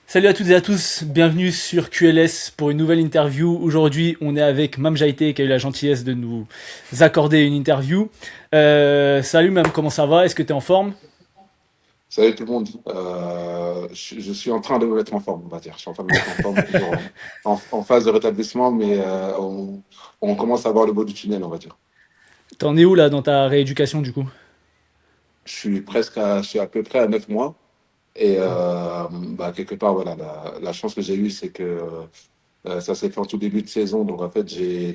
Salut à toutes et à tous, bienvenue sur QLS pour une nouvelle interview. Aujourd'hui, on est avec Mam Jaité qui a eu la gentillesse de nous accorder une interview. Salut Mam, comment ça va? Est-ce que tu es en forme? Salut tout le monde. Je suis en train de me mettre en forme, on va dire. Je suis en train de me mettre en forme, toujours en phase de rétablissement, mais on commence à voir le bout du tunnel, on va dire. T'en es où là dans ta rééducation du coup? Je suis à peu près à 9 mois. Et quelque part, voilà, la chance que j'ai eue, c'est que ça s'est fait en tout début de saison. Donc en fait, j'ai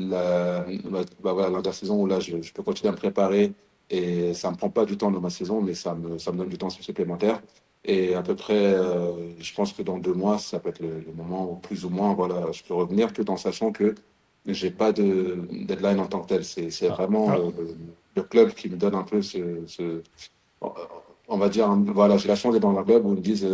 voilà, l'intersaison où là, je peux continuer à me préparer et ça me prend pas du temps dans ma saison, mais ça me donne du temps supplémentaire. Et à peu près, je pense que dans 2 mois, ça peut être le moment où plus ou moins, voilà, je peux revenir tout en sachant que j'ai pas de deadline en tant que tel. C'est Ah, vraiment le club qui me donne un peu on va dire, voilà, j'ai la chance d'être dans un club où ils me disent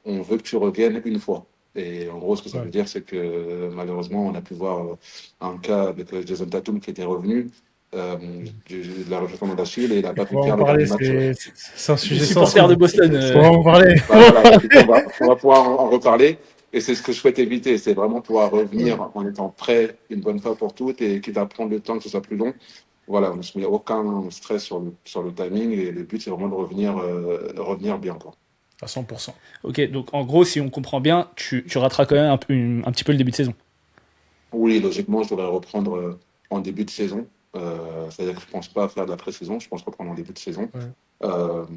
on veut que tu reviennes une fois. Et en gros, ce que ça veut ouais. dire, c'est que malheureusement, on a pu voir un cas avec Jason Tatum qui était revenu de la réflexion d'Achille et il n'a Il pas pu faut en faire le dernier parler, match. c'est un Du sujet supporter de sensible. Boston. Il faut en parler. Bah, voilà, donc, du coup, on va pouvoir en reparler. Et c'est ce que je souhaite éviter, c'est vraiment pouvoir revenir en étant prêt une bonne fois pour toutes et quitte à prendre le temps que ce soit plus long. Voilà, je ne me suis mis aucun stress sur le timing et le but, c'est vraiment de revenir bien, quoi. À 100%. Ok, donc en gros, si on comprend bien, tu rateras quand même un petit peu le début de saison. Oui, logiquement, je devrais reprendre en début de saison. C'est-à-dire que je ne pense pas faire de la pré-saison, je pense reprendre en début de saison. Ouais.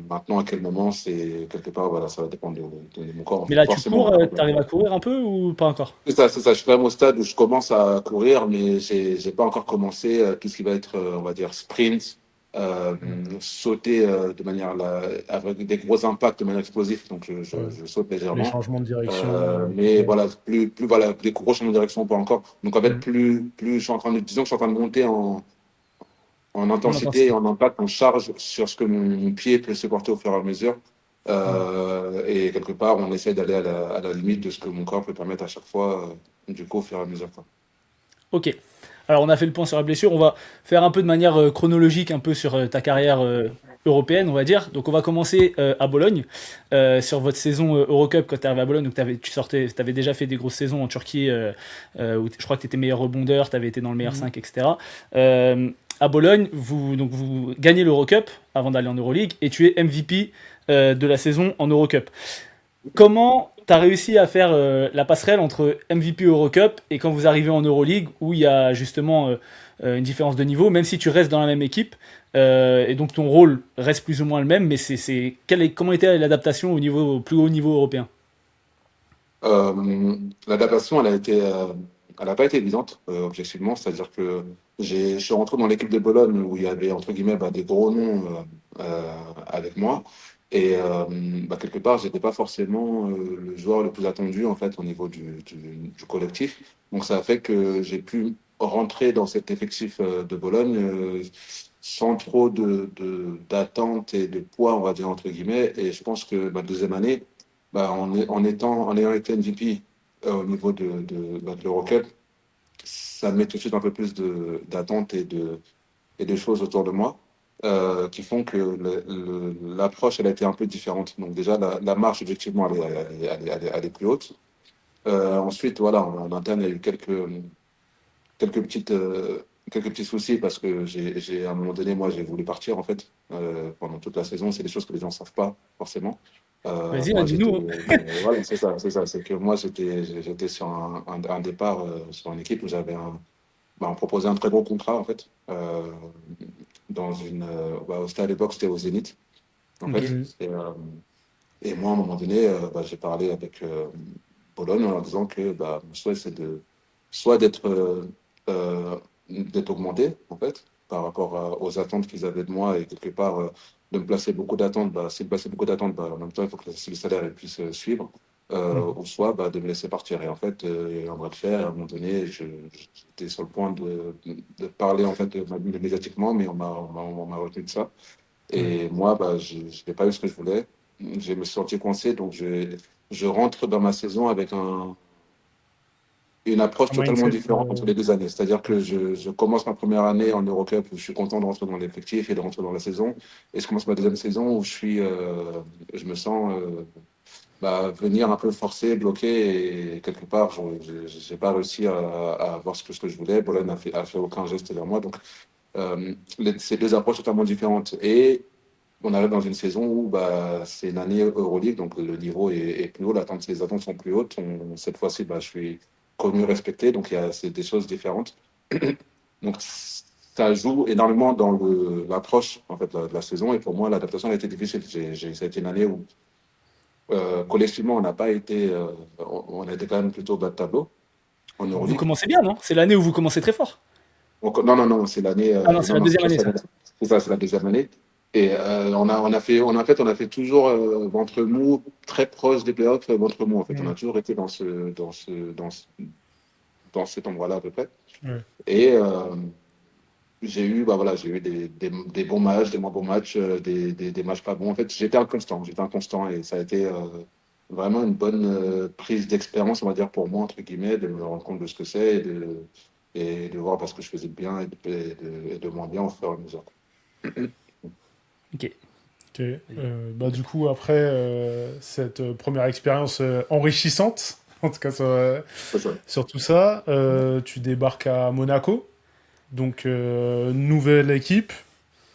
Maintenant, à quel moment, c'est quelque part, voilà, ça va dépendre de mon corps. Mais là, tu Forcément, cours, voilà. t'arrives à courir un peu ou pas encore? C'est ça. Je suis quand même au stade où je commence à courir, mais j'ai pas encore commencé tout ce qui va être, on va dire, sprint, euh, Ouais. sauter de manière, avec des gros impacts de manière explosive. Donc, Ouais. je saute Les légèrement. changements de direction. Mais Ouais. voilà, voilà, des gros changements de direction, pas encore. Donc, en fait, Mm. plus je suis en train de, disons que je suis en train de monter en En intensité et intensité. en impact, en charge sur ce que mon pied peut supporter au fur et à mesure. Mm. Et quelque part, on essaie d'aller à la limite de ce que mon corps peut permettre à chaque fois, du coup, au fur et à mesure, quoi. Ok. Alors on a fait le point sur la blessure, on va faire un peu de manière chronologique un peu sur ta carrière européenne, on va dire. Donc on va commencer à Bologne, sur votre saison Eurocup quand tu es arrivé à Bologne. Donc tu avais déjà fait des grosses saisons en Turquie, où je crois que tu étais meilleur rebondeur, tu avais été dans le meilleur Mm. 5, etc. Euh, à Bologne, vous gagnez l'Eurocup avant d'aller en Euroleague et tu es MVP de la saison en Eurocup. Comment tu as réussi à faire la passerelle entre MVP Eurocup et quand vous arrivez en Euroleague où il y a justement une différence de niveau, même si tu restes dans la même équipe et donc ton rôle reste plus ou moins le même, mais comment était l'adaptation au plus haut niveau européen? L'adaptation, elle n'a pas été évidente, objectivement. C'est-à-dire que je suis rentré dans l'équipe de Bologne où il y avait, entre guillemets, des gros noms avec moi. Et quelque part, j'étais pas forcément le joueur le plus attendu, en fait, au niveau du collectif. Donc, ça a fait que j'ai pu rentrer dans cet effectif de Bologne sans trop d'attente et de poids, on va dire, entre guillemets. Et je pense que ma deuxième année, en ayant été MVP au niveau de l'Eurocup, ça met tout de suite un peu plus d'attente et de choses autour de moi qui font que l'approche, elle a été un peu différente. Donc déjà, la marche, objectivement, elle est plus haute. Ensuite, voilà, en interne, il y a eu quelques petites, quelques petits soucis parce que à un moment donné, moi, j'ai voulu partir, en fait, pendant toute la saison. C'est des choses que les gens ne savent pas, forcément. Vas-y, hein, Moi, dis-nous, hein. voilà, c'est ça. C'est que moi, j'étais sur un départ sur une équipe où on me proposait un très gros contrat, en fait, c'était à l'époque, c'était au Zénith, en Ok. fait. Mm. Et moi, à un moment donné, j'ai parlé avec Pologne en leur disant que mon souhait, c'est soit d'être augmenté, en fait, par rapport aux attentes qu'ils avaient de moi et quelque part de me placer beaucoup d'attentes. S'ils me plaçaient beaucoup d'attentes, en même temps, il faut que le salaire il puisse suivre. Mm. Ou soit de me laisser partir. Et en fait, il y a eu un bras de fer. À un moment donné, j'étais sur le point de parler en fait médiatiquement, mais on m'a retenu de ça. Ouais. Et moi, je n'ai pas eu ce que je voulais. Je me suis senti coincé, donc je rentre dans ma saison avec une approche Un totalement mindset. différente entre les 2 années. C'est-à-dire que je commence ma première année en Eurocup où je suis content de rentrer dans l'effectif et de rentrer dans la saison. Et je commence ma deuxième saison où je me sens venir un peu forcer, bloquer, et quelque part, je n'ai pas réussi à avoir ce que je voulais. Bologne a fait aucun geste vers moi. Donc, c'est deux approches totalement différentes. Et on arrive dans une saison où c'est une année Euroleague, donc le niveau est plus haut, les attentes sont plus hautes. Cette fois-ci, je suis connu, respecté, donc c'est des choses différentes. Donc, ça joue énormément dans l'approche en fait, de la saison. Et pour moi, l'adaptation a été difficile. Ça a été une année où collectivement, on n'a pas été, on a été quand même plutôt bas de tableau en Vous Euroleague. commencez bien, non? C'est l'année où vous commencez très fort. Non, non, non, c'est l'année, Ah non, c'est non, la non, deuxième année, ça. c'est ça, c'est la deuxième année. Et on a fait toujours ventre mou, très proche des playoffs, ventre mou en fait. On a Mm. toujours été dans cet endroit-là à peu près. Ouais. Et j'ai eu des bons matchs, des moins bons matchs, des matchs pas bons. En fait, j'étais inconstant et ça a été vraiment une bonne prise d'expérience, on va dire, pour moi, entre guillemets, de me rendre compte de ce que c'est et de voir parce que je faisais de bien et de moins bien au fur et à mesure. Ok. Ok. Du coup, après cette première expérience enrichissante, en tout cas C'est ça. sur tout ça, tu débarques à Monaco. Donc, nouvelle équipe,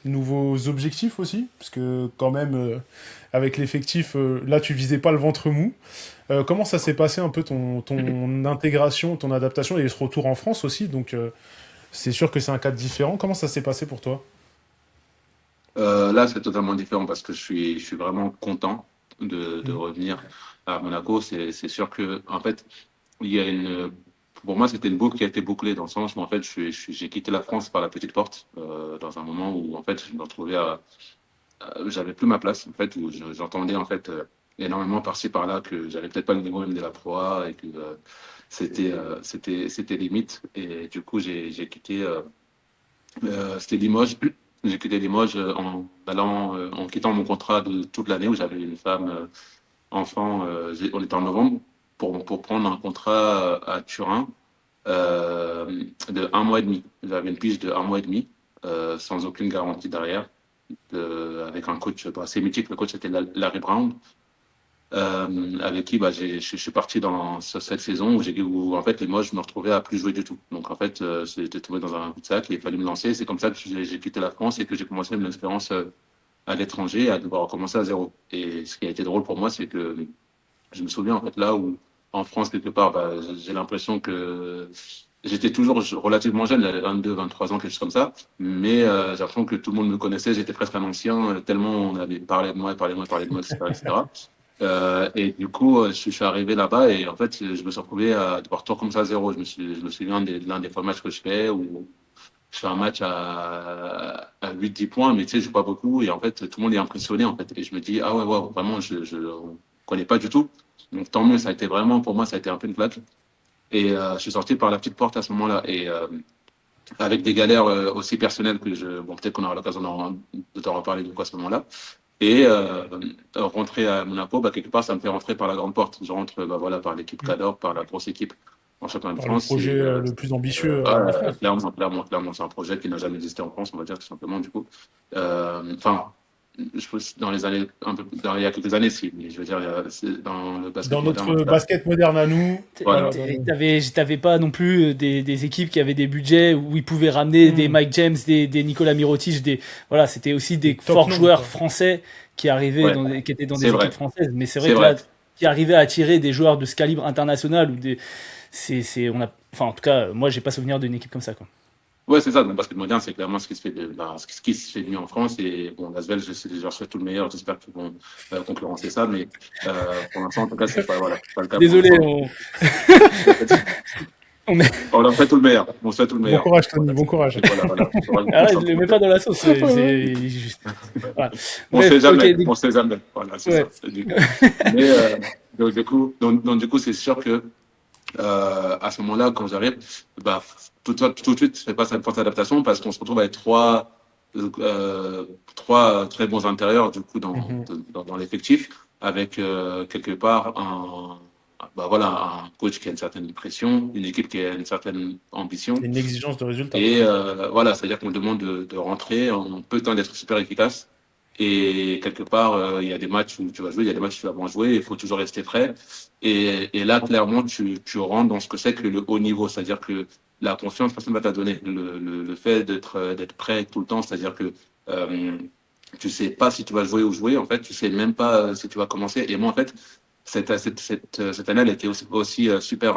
nouveaux objectifs aussi, parce que quand même, avec l'effectif, là, tu visais pas le ventre mou. Comment ça s'est passé un peu ton intégration, ton adaptation et ce retour en France aussi? Donc, c'est sûr que c'est un cadre différent. Comment ça s'est passé pour toi? Là, c'est totalement différent parce que je suis vraiment content de Mm. revenir à Monaco. C'est sûr que, en fait, il y a pour moi, c'était une boucle qui a été bouclée dans le sens où, en fait, j'ai quitté la France par la petite porte, dans un moment où, en fait, je me retrouvais j'avais plus ma place, en fait, où j'entendais, en fait, énormément par-ci, par-là que j'avais peut-être pas le niveau même de la proie et que, c'était limite. Et du coup, j'ai quitté, c'était Limoges. J'ai quitté Limoges en quittant mon contrat de toute l'année où j'avais une femme, enfant, on était en novembre, pour prendre un contrat à Turin de un mois et demi. J'avais une pige de un mois et demi, sans aucune garantie derrière, avec un coach assez mythique. Le coach était Larry Brown, avec qui je suis parti sur cette saison où en fait, moi, je me retrouvais à plus jouer du tout. Donc en fait, j'étais tombé dans un coup-de-sac et il fallait me lancer. C'est comme ça que j'ai quitté la France et que j'ai commencé une expérience à l'étranger, à devoir recommencer à zéro. Et ce qui a été drôle pour moi, c'est que je me souviens en fait là où en France quelque part, j'ai l'impression que j'étais toujours relativement jeune, j'avais 22, 23 ans, quelque chose comme ça, mais j'ai l'impression que tout le monde me connaissait, j'étais presque un ancien, tellement on avait parlé de moi, parlé de moi, parlé de moi, etc., etc. Et du coup, je suis arrivé là-bas et en fait, je me suis retrouvé à devoir tout recommencer à zéro. Je me souviens de l'un des premiers matchs que je fais où je fais un match à 8-10 points, mais tu sais, je joue pas beaucoup et en fait, tout le monde est impressionné en fait. Et je me dis, ah ouais, ouais, vraiment, on connaît pas du tout. Donc tant mieux, ça a été vraiment, pour moi, ça a été un peu une claque. Et je suis sorti par la petite porte à ce moment-là. Et avec des galères aussi personnelles bon, peut-être qu'on aura l'occasion de t'en reparler du coup à ce moment-là. Et rentrer à Monaco, quelque part, ça me fait rentrer par la grande porte. Je rentre voilà, par l'équipe Mm. Cador, par la grosse équipe en championnat de Par le France. projet le plus ambitieux en France. Clairement, clairement, clairement, c'est un projet qui n'a jamais existé en France, on va dire tout simplement, du coup. Enfin, je pense dans les années, il y a quelques années, si, mais je veux dire, dans le basket Dans moderne, en notre tout cas. basket moderne à nous, Voilà. voilà. T'avais pas non plus des équipes qui avaient des budgets où ils pouvaient ramener des Mm. Mike James, des Nicolas Mirotic, voilà, c'était aussi Des des top forts noms, joueurs quoi. français qui arrivaient Ouais, qui étaient dans c'est des équipes vrai, françaises. Mais c'est vrai c'est que vrai. là, qui arrivaient à attirer des joueurs de ce calibre international enfin, en tout cas, moi, j'ai pas souvenir d'une équipe comme ça, quoi. Ouais, c'est ça. Dans le basket moderne, c'est clairement ce qui se fait ce qui se fait de mieux en France. Et bon, Lasvel, je leur souhaite tout le meilleur. J'espère qu'ils vont concurrencer ça. Mais pour l'instant, en tout cas, c'est pas, voilà, pas le cas pour Désolé, l'instant. on est, On leur souhaite tout le meilleur. On souhaite tout le Bon meilleur. courage, Tony, Voilà. bon courage. Et voilà, voilà. ah là, je le mets pas dans la sauce. Voilà. On sait Bref, ok, jamais. On sait jamais. Voilà, c'est ça. ouais. Du coup. Mais donc, du coup, c'est sûr que à ce moment-là, quand j'arrive, tout de suite, je fais pas cette forte adaptation parce qu'on se retrouve avec trois très bons intérieurs du coup Mhm. dans l'effectif, avec quelque part voilà, un coach qui a une certaine pression, une équipe qui a une certaine ambition. Une exigence de résultat. Et voilà, c'est-à-dire qu'on demande de rentrer en peu de temps d'être super efficace. Et quelque part, il y a des matchs où tu vas jouer, il y a des matchs où tu vas moins jouer, il faut toujours rester prêt. Et là, clairement, tu rentres dans ce que c'est que le haut niveau, c'est-à-dire que la confiance, personne ne va te la donner. Le fait d'être prêt tout le temps, c'est-à-dire que euh, tu sais pas si tu vas jouer ou jouer, en fait, tu sais même pas si tu vas commencer. Et moi, en fait, cette année, elle était aussi super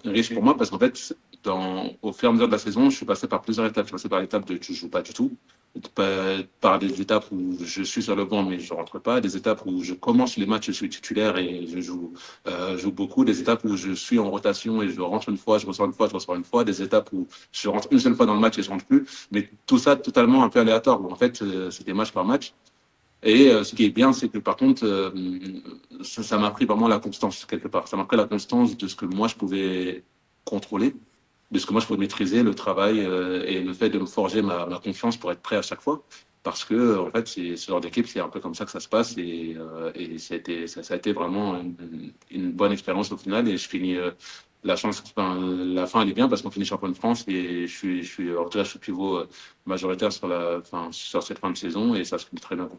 riche pour moi parce qu'en fait, au fur et à mesure de la saison, je suis passé par plusieurs étapes. Je suis passé par l'étape de tu joues pas du tout, par des étapes où je suis sur le banc mais je rentre pas, des étapes où je commence les matchs, je suis titulaire et joue beaucoup, des étapes où je suis en rotation et je rentre une fois, je ressors une fois, je ressors une fois, des étapes où je rentre une seule fois dans le match et je rentre plus. Mais tout ça totalement un peu aléatoire. Où en fait, c'était match par match. Et ce qui est bien, c'est que par contre, ça m'a pris vraiment la constance quelque part. Ça m'a pris la constance de ce que moi je pouvais contrôler, de ce que moi je pouvais maîtriser, le travail et le fait de me forger ma confiance pour être prêt à chaque fois. Parce que en fait, c'est ce genre d'équipe, c'est un peu comme ça que ça se passe et ça a été vraiment une bonne expérience au final. Et je finis la chance, enfin, la fin elle est bien parce qu'on finit champion de France et en tout cas, je suis pivot majoritaire sur cette fin de saison et ça se finit très bien.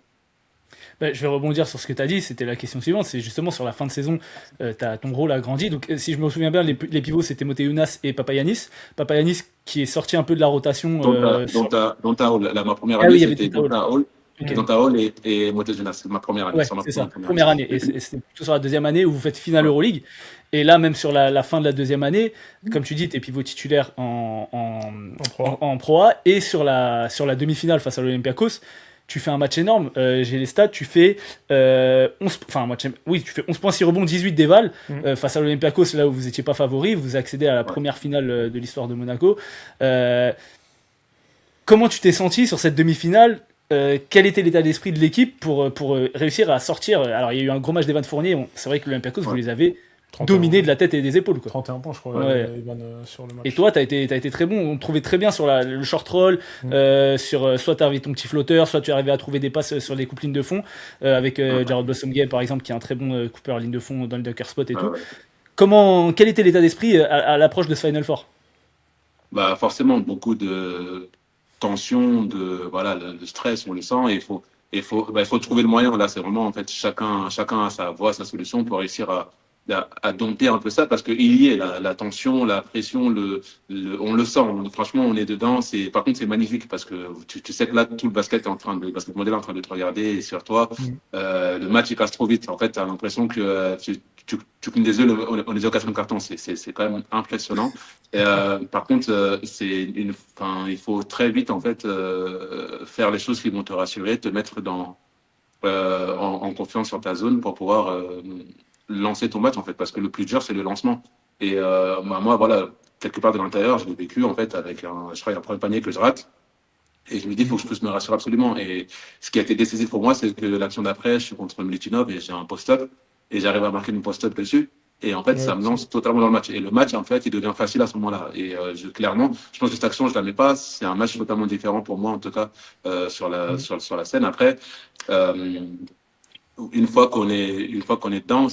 Bah, je vais rebondir sur ce que tu as dit, c'était la question suivante, c'est justement sur la fin de saison, ton rôle a grandi. Donc si je me souviens bien, les pivots c'était Moteunas et Papayanis. Papayanis qui est sorti un peu de la rotation. Donta Hall, ma première Ah année, oui, il y avait c'était Donta Hall. Donta Hall, Ok. Donta Hall et Motezuma. C'est ma première année. Ouais, C'est ma c'est ça, première année. première année. Et c'était plutôt sur la deuxième année où vous faites finale Ouais. Euroleague. Et là, même sur la fin de la deuxième année, comme tu dis, t'es pivot titulaire En pro. en Pro A. Et sur la demi-finale face à l'Olympiakos, tu fais un match énorme. J'ai les stats, tu fais 11, enfin, oui, tu fais 11 points, 6 rebonds, 18 dévals face à l'Olympiakos, là où vous n'étiez pas favori. Vous accédez à la Ouais. première finale de l'histoire de Monaco. Euh, Comment tu t'es senti sur cette demi-finale? Quel était l'état d'esprit de l'équipe pour réussir à sortir? Alors, il y a eu un gros match d'Evan Fournier. C'est vrai que l'Olympiakos, vous Ouais. les avez 31, dominés de la tête et des épaules, quoi. 31 points, je crois, Ouais. Ivan, sur le Et match. toi, t'as été très bon. On te trouvait très bien sur le short roll. Mm. Soit tu avais ton petit flotteur, soit tu arrivais à trouver des passes sur les coupes lignes de fond. Avec Ouais. Jared Blossomgame, par exemple, qui est un très bon coupeur ligne de fond dans le dunker spot et Ouais, tout. ouais. Quel était l'état d'esprit à l'approche de ce Final Four? Bah, forcément, beaucoup de tension, voilà, le stress, on le sent. Et il faut trouver le moyen. Là, c'est vraiment, en fait, chacun a sa voie, sa solution pour réussir à dompter un peu ça parce qu'il y est, la tension, la pression, on le sent. Franchement, on est dedans. Par contre, c'est magnifique parce que tu sais que là, tout le basket modèle est en train de te regarder et sur toi. Mm. Le match, il passe trop vite. En fait, tu as l'impression que tu clignes des yeux, on est au quatrième carton. C'est quand même impressionnant. Par contre, il faut très vite en fait faire les choses qui vont te rassurer, te mettre en confiance sur ta zone pour pouvoir lancer ton match en fait, parce que le plus dur c'est le lancement. Et moi, voilà, quelque part de l'intérieur, je l'ai vécu en fait avec je crois, un premier panier que je rate. Et je me dis, il faut que je puisse me rassurer absolument. Et ce qui a été décisif pour moi, c'est que l'action d'après, je suis contre Milutinov et j'ai un post-up et j'arrive à marquer mon post-up dessus. Et en fait, Ouais, ça me lance totalement dans le match. Et le match, en fait, il devient facile à ce moment-là. Et clairement, je pense que cette action, je la mets pas. C'est un match totalement différent pour moi, en tout cas, mm. sur la scène. Après, euh, une fois qu'on est dedans,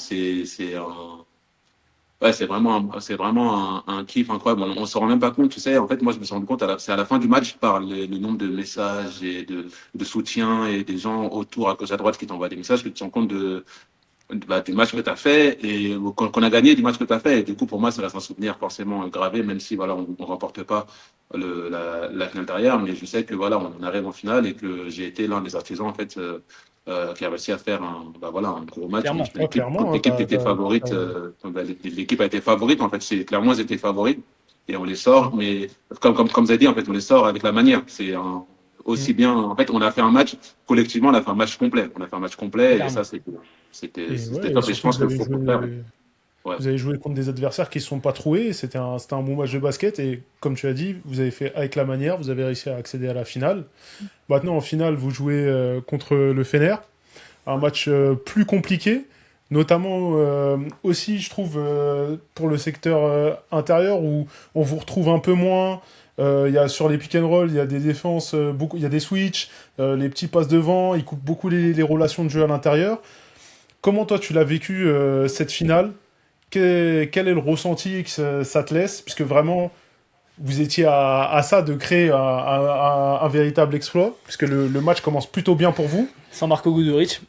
ouais, c'est vraiment un kiff incroyable. On se rend même pas compte, tu sais. En fait, moi, je me suis rendu compte, c'est à la fin du match, par le nombre de messages et de soutien et des gens autour, à gauche, à droite, qui t'envoient des messages, que tu te rends compte du match que tu as fait et qu'on a gagné du match que tu as fait. Et du coup, pour moi, ça reste un souvenir forcément gravé, même si voilà, on ne remporte pas la finale derrière. Mais je sais que voilà, on arrive en finale et que j'ai été l'un des artisans en fait qui a réussi à faire un gros match. Clairement. Ouais, Quand clairement, hein, l'équipe était favorite, l'équipe a été favorite. En fait, clairement, ils étaient favoris et on les sort. Mais comme vous avez dit, en fait, on les sort avec la manière. Aussi mm. bien. En fait, on a fait un match collectivement, on a fait un match complet. On a fait un match complet et Clairement. ça, Et, c'était ouais, et top. Et je surtout, pense qu'il faut le faire. Ouais. vous avez joué contre des adversaires qui ne sont pas troués. C'était un bon match de basket. Et comme tu as dit, vous avez fait avec la manière. Vous avez réussi à accéder à la finale. Maintenant, en finale, vous jouez contre le Fener. Un match plus compliqué. Notamment aussi, je trouve, pour le secteur intérieur où on vous retrouve un peu moins. Sur les pick and roll, il y a des défenses, beaucoup, il y a des switches, les petits passes devant, ils coupent beaucoup les relations de jeu à l'intérieur. Comment toi tu l'as vécu cette finale? Quel est le ressenti que ça te laisse? Puisque vraiment, vous étiez à ça de créer un véritable exploit, puisque le match commence plutôt bien pour vous. Sans Marco Guduric.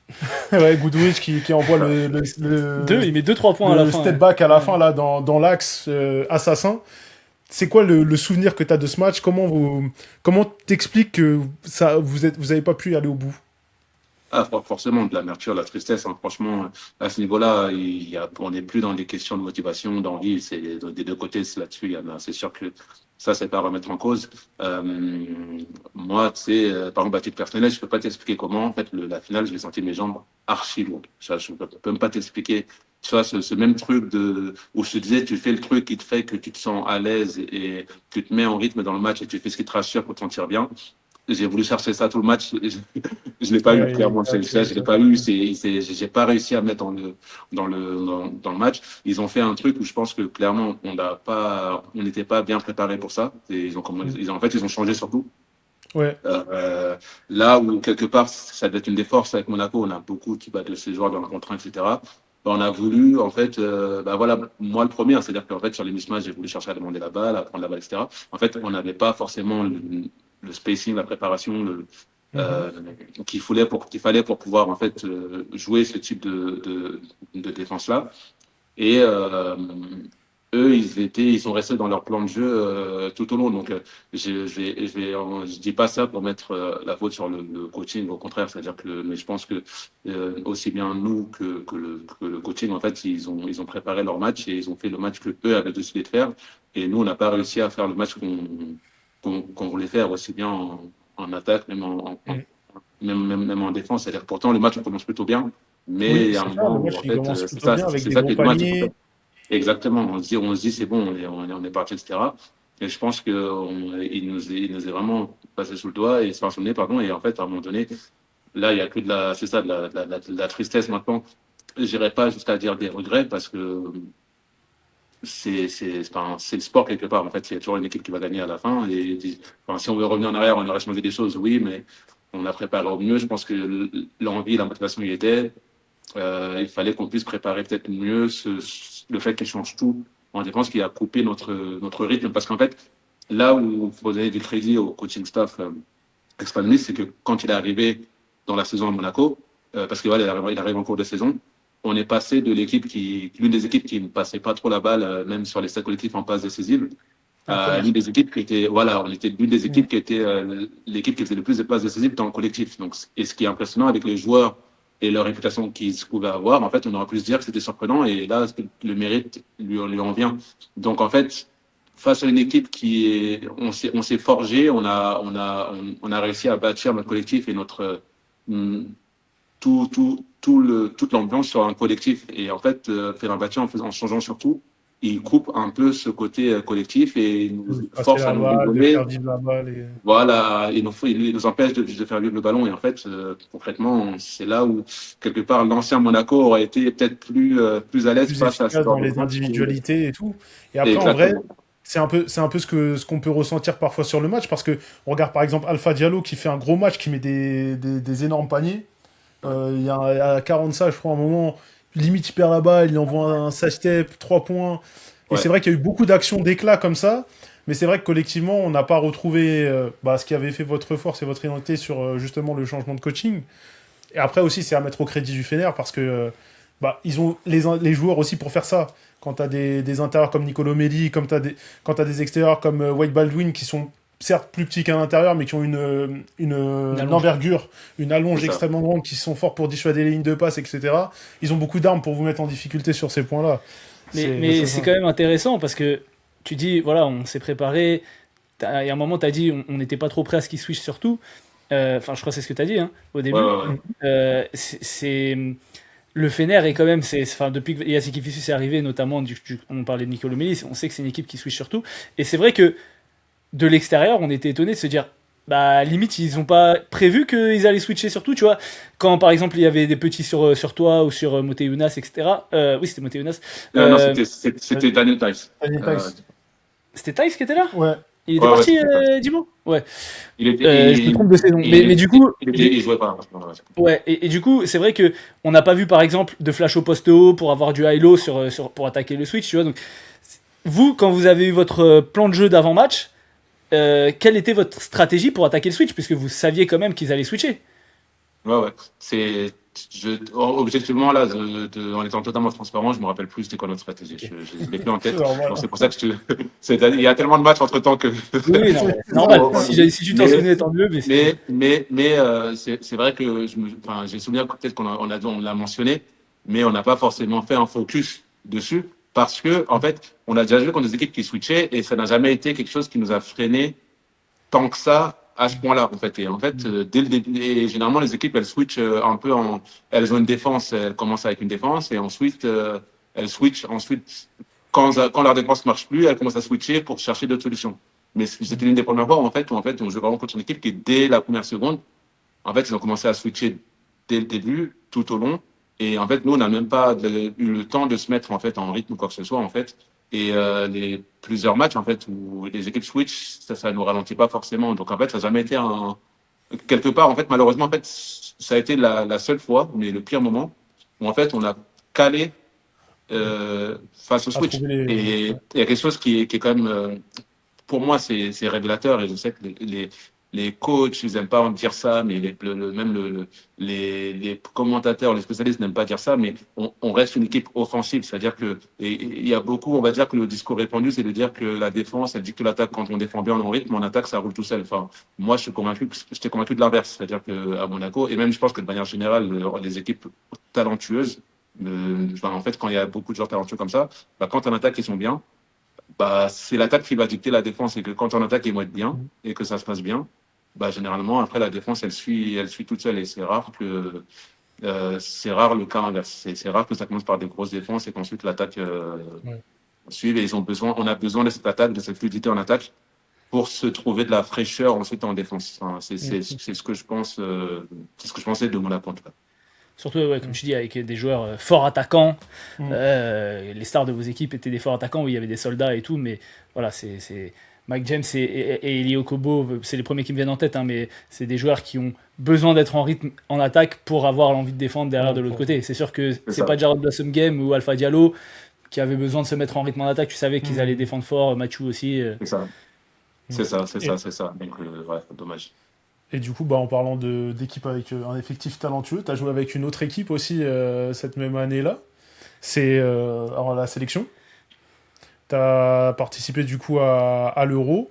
Ouais, Goodrich qui envoie Il met 2-3 points à la fin. step back à la fin, là, dans l'axe assassin. C'est quoi le souvenir que tu as de ce match? Comment t'expliques que vous avez pas pu y aller au bout? Ah, forcément, de l'amertume, la tristesse. Hein. Franchement, à ce niveau-là, on n'est plus dans des questions de motivation, d'envie. C'est des deux côtés. Là-dessus, c'est sûr que ça, c'est pas à remettre en cause. Moi, tu sais, par exemple, à titre personnel, je peux pas t'expliquer comment. En fait, la finale, j'ai senti mes jambes archi lourdes. Je peux même pas t'expliquer. Tu vois, ce même truc où je te disais, tu fais le truc qui te fait que tu te sens à l'aise et tu te mets en rythme dans le match et tu fais ce qui te rassure pour te sentir bien. J'ai voulu chercher ça tout le match. Je l'ai pas eu, Ouais, clairement. Je l'ai pas eu. J'ai pas réussi à mettre dans le match. Ils ont fait un truc où je pense que clairement, on n'était pas bien préparé pour ça. Et en fait, ils ont changé surtout. ouais. Là où, quelque part, ça doit être une des forces avec Monaco. On a beaucoup, de ces joueurs dans le contrat, etc. On a voulu, en fait, voilà, moi le premier, hein, c'est-à-dire qu'en fait, sur les mismatchs, j'ai voulu chercher à demander la balle, à prendre la balle, etc. En fait, on n'avait pas forcément le spacing, la préparation, Mhm. qu'il fallait pour pouvoir, en fait, jouer ce type de défense-là. Et eux, ils sont restés dans leur plan de jeu tout au long. Donc, je dis pas ça pour mettre la faute sur le coaching. Au contraire, c'est-à-dire mais je pense que aussi bien nous que le coaching, en fait, ils ont préparé leur match et ils ont fait le match que eux avaient décidé de faire. Et nous, on n'a pas réussi à faire le match qu'on voulait faire aussi bien en attaque, Mhm. même en défense. C'est-à-dire que pourtant, le match on commence plutôt bien. Mais Oui, il y a un c'est ça, le moment où, match en il fait, commence plutôt bien avec c'est des ça gros qui est dommage. paniers. Exactement. On se dit, c'est bon, on est parti, etc. Et je pense il nous est vraiment passé sous le doigt et se sonner, pardon. Et en fait, à un moment donné, là, il y a que c'est ça, de la tristesse maintenant. J'irai pas jusqu'à dire des regrets parce que c'est le sport quelque part. En fait, il y a toujours une équipe qui va gagner à la fin. Si on veut revenir en arrière, on aurait changé des choses, oui, mais on a préparé au mieux. Je pense que l'envie, la motivation y était. Il fallait qu'on puisse préparer peut-être mieux le fait qu'il change tout en défense, qui a coupé notre rythme. Parce qu'en fait, là où il faut donner du crédit au coaching staff Expanus, c'est que quand il est arrivé dans la saison à Monaco, parce que voilà, il arrive en cours de saison, on est passé de l'une des équipes qui ne passait pas trop la balle, même sur les stades collectifs en passe décisive, La l'une première. des équipes qui était, voilà, on était l'une des Mhm. équipes qui était l'équipe qui faisait le plus de passes décisives dans le collectif. Donc, et ce qui est impressionnant avec les joueurs et leur réputation qu'ils pouvaient avoir, en fait, on aurait pu se dire que c'était surprenant et là, le mérite lui en vient. Donc, en fait, face à une équipe on s'est forgé, on a réussi à bâtir notre collectif et hum, toute l'ambiance sur un collectif. Et en fait, Fenerbahçe, en changeant surtout, il coupe un peu ce côté collectif et il nous De passer force la à nous balle, de dérouler. faire vivre la balle. Voilà, il nous empêche de faire vivre le ballon. Et en fait, concrètement, c'est là où, quelque part, l'ancien Monaco aurait été peut-être plus à l'aise Plus face à ce efficace genre dans de les match. individualités et tout. Et après, en vrai, Exactement. c'est un peu ce qu'on peut ressentir parfois sur le match, parce que on regarde par exemple Alpha Diallo qui fait un gros match, qui met des énormes paniers. Ouais. Il y a à 40 ça, je crois, un moment, limite il perd la balle, il envoie un side-step, 3 points. Et c'est Ouais. vrai qu'il y a eu beaucoup d'actions d'éclat comme ça, mais c'est vrai que collectivement, on n'a pas retrouvé ce qui avait fait votre force et votre identité sur justement le changement de coaching. Et après aussi, c'est à mettre au crédit du Fener parce que ils ont les joueurs aussi pour faire ça. Quand tu as des intérieurs comme Nicolo Melli, quand tu as des extérieurs comme White Baldwin qui sont certes plus petits qu'à l'intérieur, mais qui ont Une une allonge. envergure, une C'est allonge ça. extrêmement grande, qui sont forts pour dissuader les lignes de passe, etc. Ils ont beaucoup d'armes pour vous mettre en difficulté sur ces points-là. Mais C'est c'est ça. quand même intéressant parce que tu dis, voilà, on s'est préparé. Il y a un moment, tu as dit, on n'était pas trop prêt à ce qu'ils switch surtout. Enfin, je crois que c'est ce que tu as dit hein, au Ouais, début. ouais, ouais. Mm. Le Fener est quand même, enfin, depuis que Yassine Fissus est arrivé, notamment, on parlait de Nicolo Melli, on sait que c'est une équipe qui switch surtout. Et c'est vrai que de l'extérieur, on était étonné de se dire, bah limite, ils ont pas prévu qu'ils allaient switcher sur tout, tu vois. Quand par exemple, il y avait des petits sur toi ou sur Moteunas, etc. Oui, c'était Moteunas. Non, Euh, Ouais. c'était Daniel Tice. Daniel Tice. C'était Tice qui était là. Ouais. Il était Ouais, ouais, parti, c'était Tice. Dimo. Ouais. Il était, Je me trompe de saison. Mais du coup, il jouait pas. ouais. Et du coup, c'est vrai que on n'a pas vu par exemple de flash au poste haut pour avoir du high-low pour attaquer le switch, tu vois. Donc vous, quand vous avez eu votre plan de jeu d'avant-match, quelle était votre stratégie pour attaquer le switch, puisque vous saviez quand même qu'ils allaient switcher? Ouais, ouais. Objectivement, là, en étant totalement transparent, je me rappelle plus c'était quoi notre stratégie. Ok. Je l'ai plus en C'est tête. normal. Donc, c'est pour ça que il y a tellement de matchs entre temps que. Oui, oui, non, mais c'est normal. On- Si tu t'en mais, souvenais, tant mieux, mais c'était. c'est vrai que enfin, j'ai souvenir que peut-être on l'a mentionné, mais on n'a pas forcément fait un focus dessus parce que, en fait, on a déjà joué contre des équipes qui switchaient et ça n'a jamais été quelque chose qui nous a freiné tant que ça à ce point-là, en fait. Et en fait, dès le début, et généralement, les équipes, elles switchent un peu elles ont une défense, elles commencent avec une défense et ensuite, elles switchent ensuite, quand leur défense marche plus, elles commencent à switcher pour chercher d'autres solutions. Mais c'était l'une des premières fois, où on joue vraiment contre une équipe qui, dès la première seconde, en fait, ils ont commencé à switcher dès le début, tout au long. Et en fait, nous, on n'a même pas eu le temps de se mettre en fait en rythme ou quoi que ce soit en fait. Et les plusieurs matchs en fait où les équipes switch, ça nous ralentit pas forcément. Donc en fait, ça n'a jamais été un quelque part en fait malheureusement en fait ça a été la seule fois, mais le pire moment où en fait on a calé face au À switch. trouver les. Et Ouais. il y a quelque chose qui est quand même pour moi, c'est révélateur et je sais que les coachs, ils n'aiment pas en dire ça, mais même les commentateurs, les spécialistes n'aiment pas dire ça, mais on reste une équipe offensive. C'est-à-dire que et il y a beaucoup, on va dire que le discours répandu, c'est de dire que la défense, elle dicte l'attaque quand on défend bien en rythme, en attaque, ça roule tout seul. Enfin, moi, j'étais convaincu de l'inverse. C'est-à-dire qu'à Monaco, et même je pense que de manière générale, les équipes talentueuses, enfin, en fait, quand il y a beaucoup de joueurs talentueux comme ça, bah, quand en attaque, ils sont bien, bah, c'est l'attaque qui va dicter la défense. Et que quand on attaque, ils vont être bien et que ça se passe bien, bah, généralement, après, la défense, elle suit toute seule. Et c'est rare le cas inverse. C'est rare que ça commence par des grosses défenses et qu'ensuite l'attaque Ouais. suive. Et on a besoin de cette attaque, de cette fluidité en attaque pour se trouver de la fraîcheur ensuite en défense. Enfin, Mm. c'est ce que je pense, c'est ce que je pensais de mon en tout cas. Surtout, ouais, comme Mm. tu dis, avec des joueurs forts attaquants. Mm. Les stars de vos équipes étaient des forts attaquants où il y avait des soldats et tout, mais voilà, Mike James et Eli Okobo, c'est les premiers qui me viennent en tête, hein, mais c'est des joueurs qui ont besoin d'être en rythme en attaque pour avoir l'envie de défendre derrière Ouais, de l'autre côté. C'est sûr que C'est c'est ça. pas Jared Blossom Game ou Alpha Diallo qui avaient besoin de se mettre en rythme en attaque. Tu savais qu'ils allaient Mm. défendre fort, Machu aussi. C'est ça. Mm. Et, C'est ça. Donc, ouais, dommage. et du coup, bah, en parlant d'équipe avec un effectif talentueux, tu as joué avec une autre équipe aussi cette même année-là. C'est alors, la sélection. Tu as participé du coup à l'Euro.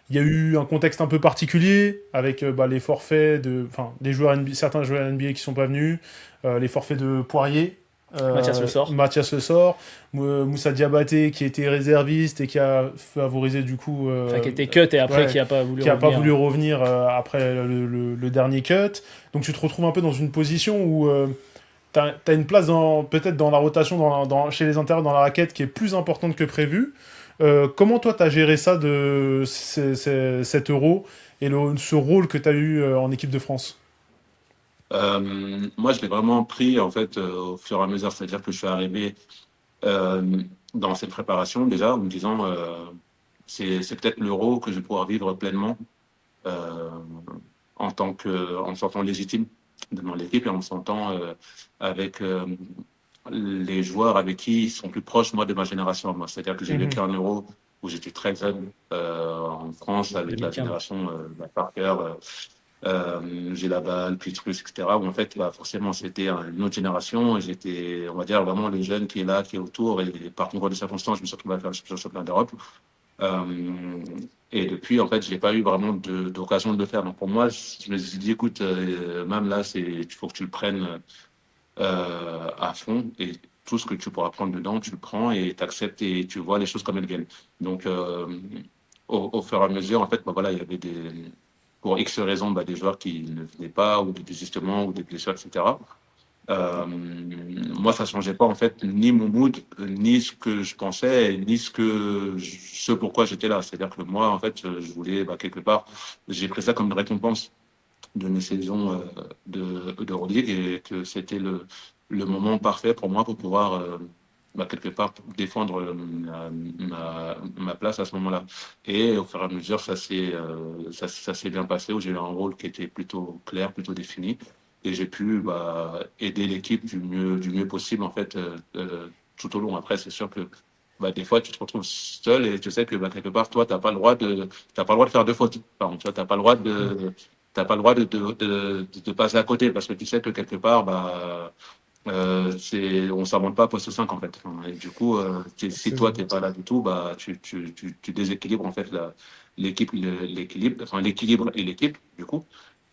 Il y a eu un contexte un peu particulier avec bah, les forfaits enfin, des joueurs certains joueurs NBA qui sont pas venus, les forfaits de Poirier, Mathias Le Sort. Mathias Le Sort, Moussa Diabaté qui était réserviste et qui a favorisé du coup, Enfin, qui était cut et après ouais, qui a pas voulu qui a pas revenir. voulu revenir après le dernier cut. Donc tu te retrouves un peu dans une position où t'as une place peut-être dans la rotation chez les intérieurs dans la raquette qui est plus importante que prévu. Comment toi t'as géré ça de cet euro et ce rôle que t'as eu en équipe de France? Moi, je l'ai vraiment pris en fait au fur et à mesure, c'est-à-dire que je suis arrivé euh, dans cette préparation déjà en me disant c'est peut-être l'euro que je vais pouvoir vivre pleinement euh, en me sentant légitime dans l'équipe et en me sentant avec les joueurs avec qui ils sont plus proches moi de ma génération. Moi, c'est-à-dire que j'ai vécu Mhm. un euro où j'étais très jeune en France avec la 2015. génération Parker. J'ai la balle, puis truc, etc. Où en fait, bah, forcément, c'était une autre génération. Et j'étais, on va dire, vraiment le jeune qui est là, qui est autour. Et par concours de circonstances, je me suis retrouvé à faire le championnat d'Europe. Euh, et depuis, en fait, j'ai pas eu vraiment d'occasion de le faire. Donc pour moi, je me suis dit, écoute, même là, il faut que tu le prennes à fond. Et tout ce que tu pourras prendre dedans, tu le prends et tu acceptes et tu vois les choses comme elles viennent. Donc, au fur et à mesure, en fait, bah, voilà, il y avait pour X raisons, bah, des joueurs qui ne venaient pas, ou des désistements, ou des blessures, etc. Moi, ça changeait pas, en fait, ni mon mood, ni ce que je pensais, ni ce pourquoi j'étais là. C'est-à-dire que moi, en fait, je voulais, bah, quelque part, j'ai pris ça comme une récompense de mes saisons d'Euroleague et que c'était le moment parfait pour moi pour pouvoir, bah, quelque part, défendre ma place à ce moment-là. Et au fur et à mesure, ça s'est bien passé, où j'ai eu un rôle qui était plutôt clair, plutôt défini. Et j'ai pu bah, aider l'équipe du mieux possible, en fait, tout au long. Après, c'est sûr que bah, des fois, tu te retrouves seul et tu sais que bah, quelque part, toi, t'as pas le droit de faire deux fautes. Pardon, tu vois, t'as pas le droit de passer à côté parce que tu sais que quelque part, bah, on s'invente pas à poste 5 en fait. Enfin, et du coup, si C'est toi, vrai. t'es pas là du tout, bah, tu déséquilibres en fait l'équilibre, enfin, l'équilibre et l'équipe, du coup.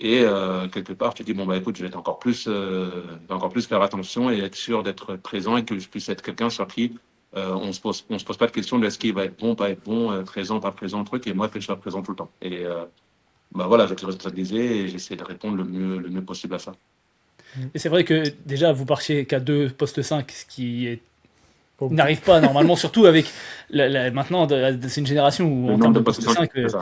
Et quelque part, tu dis, bon, bah écoute, je vais encore plus faire attention et être sûr d'être présent et que je puisse être quelqu'un sur qui on se pose pas de question de est-ce qu'il va être bon, pas être bon, présent, pas présent, truc, et moi, que je sois présent tout le temps. Et bah voilà, j'étais responsabilisé et j'essaie de répondre le mieux possible à ça. Et c'est vrai que déjà, vous partiez qu'à 2 postes 5, ce qui est Pas beaucoup. n'arrive pas normalement, surtout avec maintenant, c'est une génération où Le en nombre termes de de postes poste 5, 5, c'est ça.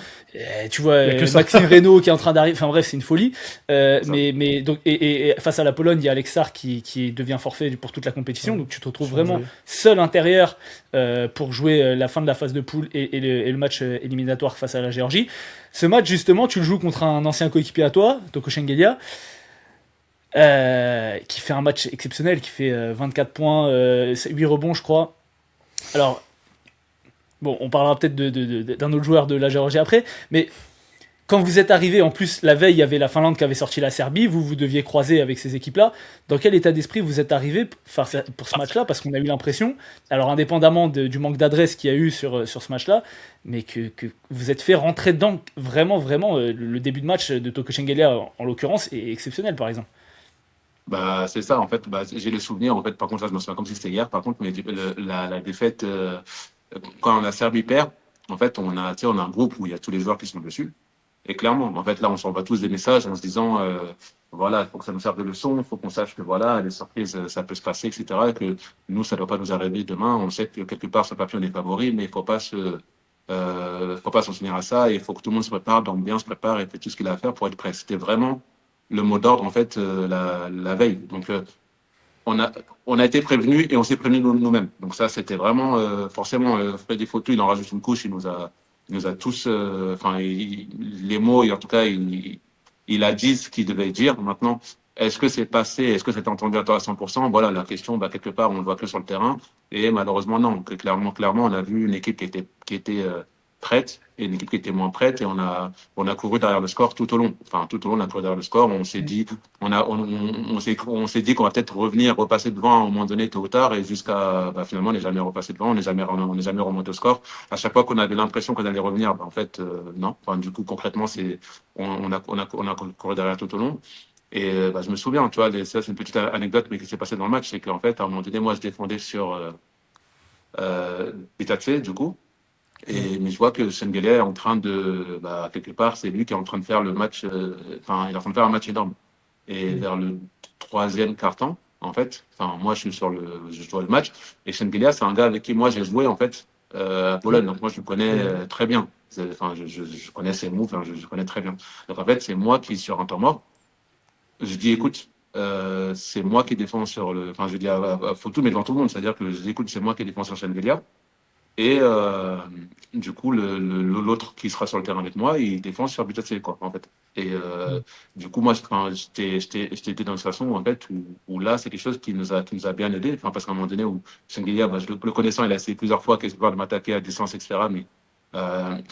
tu vois Il y a que ça. Maxime Reynaud qui est en train d'arriver, enfin bref, c'est une folie. C'est ça. Mais donc, et face à la Pologne, il y a Alexar qui devient forfait pour toute la compétition, Ouais. donc tu te retrouves vraiment Changer. seul intérieur pour jouer la fin de la phase de poule et le match éliminatoire face à la Géorgie. Ce match, justement, tu le joues contre un ancien coéquipier à toi, Toko Shengelia, qui fait un match exceptionnel, qui fait 24 points, 8 rebonds, je crois. Alors, bon, on parlera peut-être d'un autre joueur de la Géorgie après, mais quand vous êtes arrivé, en plus, la veille, il y avait la Finlande qui avait sorti la Serbie, vous deviez croiser avec ces équipes-là. Dans quel état d'esprit vous êtes arrivé pour ce match-là? Parce qu'on a eu l'impression, alors indépendamment du manque d'adresse qu'il y a eu sur ce match-là, mais que vous êtes fait rentrer dedans, vraiment, vraiment, le début de match de Toko Shengelia, en l'occurrence, est exceptionnel, par exemple. Bah, c'est ça, en fait. Bah, j'ai le souvenir, en fait, par contre, là, je me souviens comme si c'était hier, par contre, mais la défaite, quand la Serbie perd, en fait, tu sais, on a un groupe où il y a tous les joueurs qui sont dessus. Et clairement, en fait, là, on s'envoie tous des messages en se disant, voilà, il faut que ça nous serve de leçon, il faut qu'on sache que voilà, les surprises, ça peut se passer, etc. Et que nous, ça ne doit pas nous arriver demain. On sait que quelque part, sur le papier, on est favori, mais il faut pas s'en tenir à ça. Et il faut que tout le monde se prépare, donc bien se prépare et fait tout ce qu'il a à faire pour être prêt. C'était vraiment le mot d'ordre, en fait, la veille. Donc, on a, on a été prévenus et on s'est prévenus nous-mêmes. Donc ça, c'était vraiment forcément Freddy Photo, il en rajoute une couche, il nous a tous, enfin les mots, et en tout cas, il a dit ce qu'il devait dire. Maintenant, est-ce que c'est passé, est-ce que c'est entendu à 100%? Voilà, la question, bah, quelque part, on le voit que sur le terrain. Et malheureusement, non. Que clairement, on a vu une équipe qui était prête et une équipe qui était moins prête et on a couru derrière le score tout au long. Enfin, tout au long, on a couru derrière le score. On s'est dit, on s'est dit qu'on va peut-être revenir, repasser devant à un moment donné, tôt ou tard, et jusqu'à, bah, finalement, on n'est jamais repassé devant, on n'est jamais remonté au score. À chaque fois qu'on avait l'impression qu'on allait revenir, bah, en fait, non. Enfin, du coup, concrètement, on a couru derrière tout au long. Et bah, je me souviens, tu vois, ça c'est une petite anecdote, mais qui s'est passée dans le match, c'est qu'en fait, à un moment donné, moi, je défendais sur Pitace, du coup. Ouais. Mais je vois que Sengele est en train bah, quelque part, c'est lui qui est en train de faire le match, enfin, il est en train de faire un match énorme. Et Mm. vers le troisième quart-temps, en fait, enfin, moi, je vois le match, et Sengele, c'est un gars avec qui moi j'ai joué, en fait, à Ouais. Pologne. Donc, moi, je le connais Ouais. très bien. Enfin, je connais ses moves, enfin, je connais très bien. Donc, en fait, c'est moi qui, sur un temps mort, je dis, écoute, c'est moi qui défends sur le, enfin, je dis à Fautou, mais devant tout le monde, c'est-à-dire que je dis, écoute, c'est moi qui défends sur Sengele. Et du coup, l'autre qui sera sur le terrain avec moi, il défend sur Butatsé, quoi, en fait. Et Mm. du coup, moi, enfin, j'étais dans une situation où, en fait, où là, c'est quelque chose qui nous a bien aidé. Enfin, parce qu'à un moment donné, où Shengelia, bah, le connaissant, il a essayé plusieurs fois quelque part de m'attaquer à distance, etc. Mais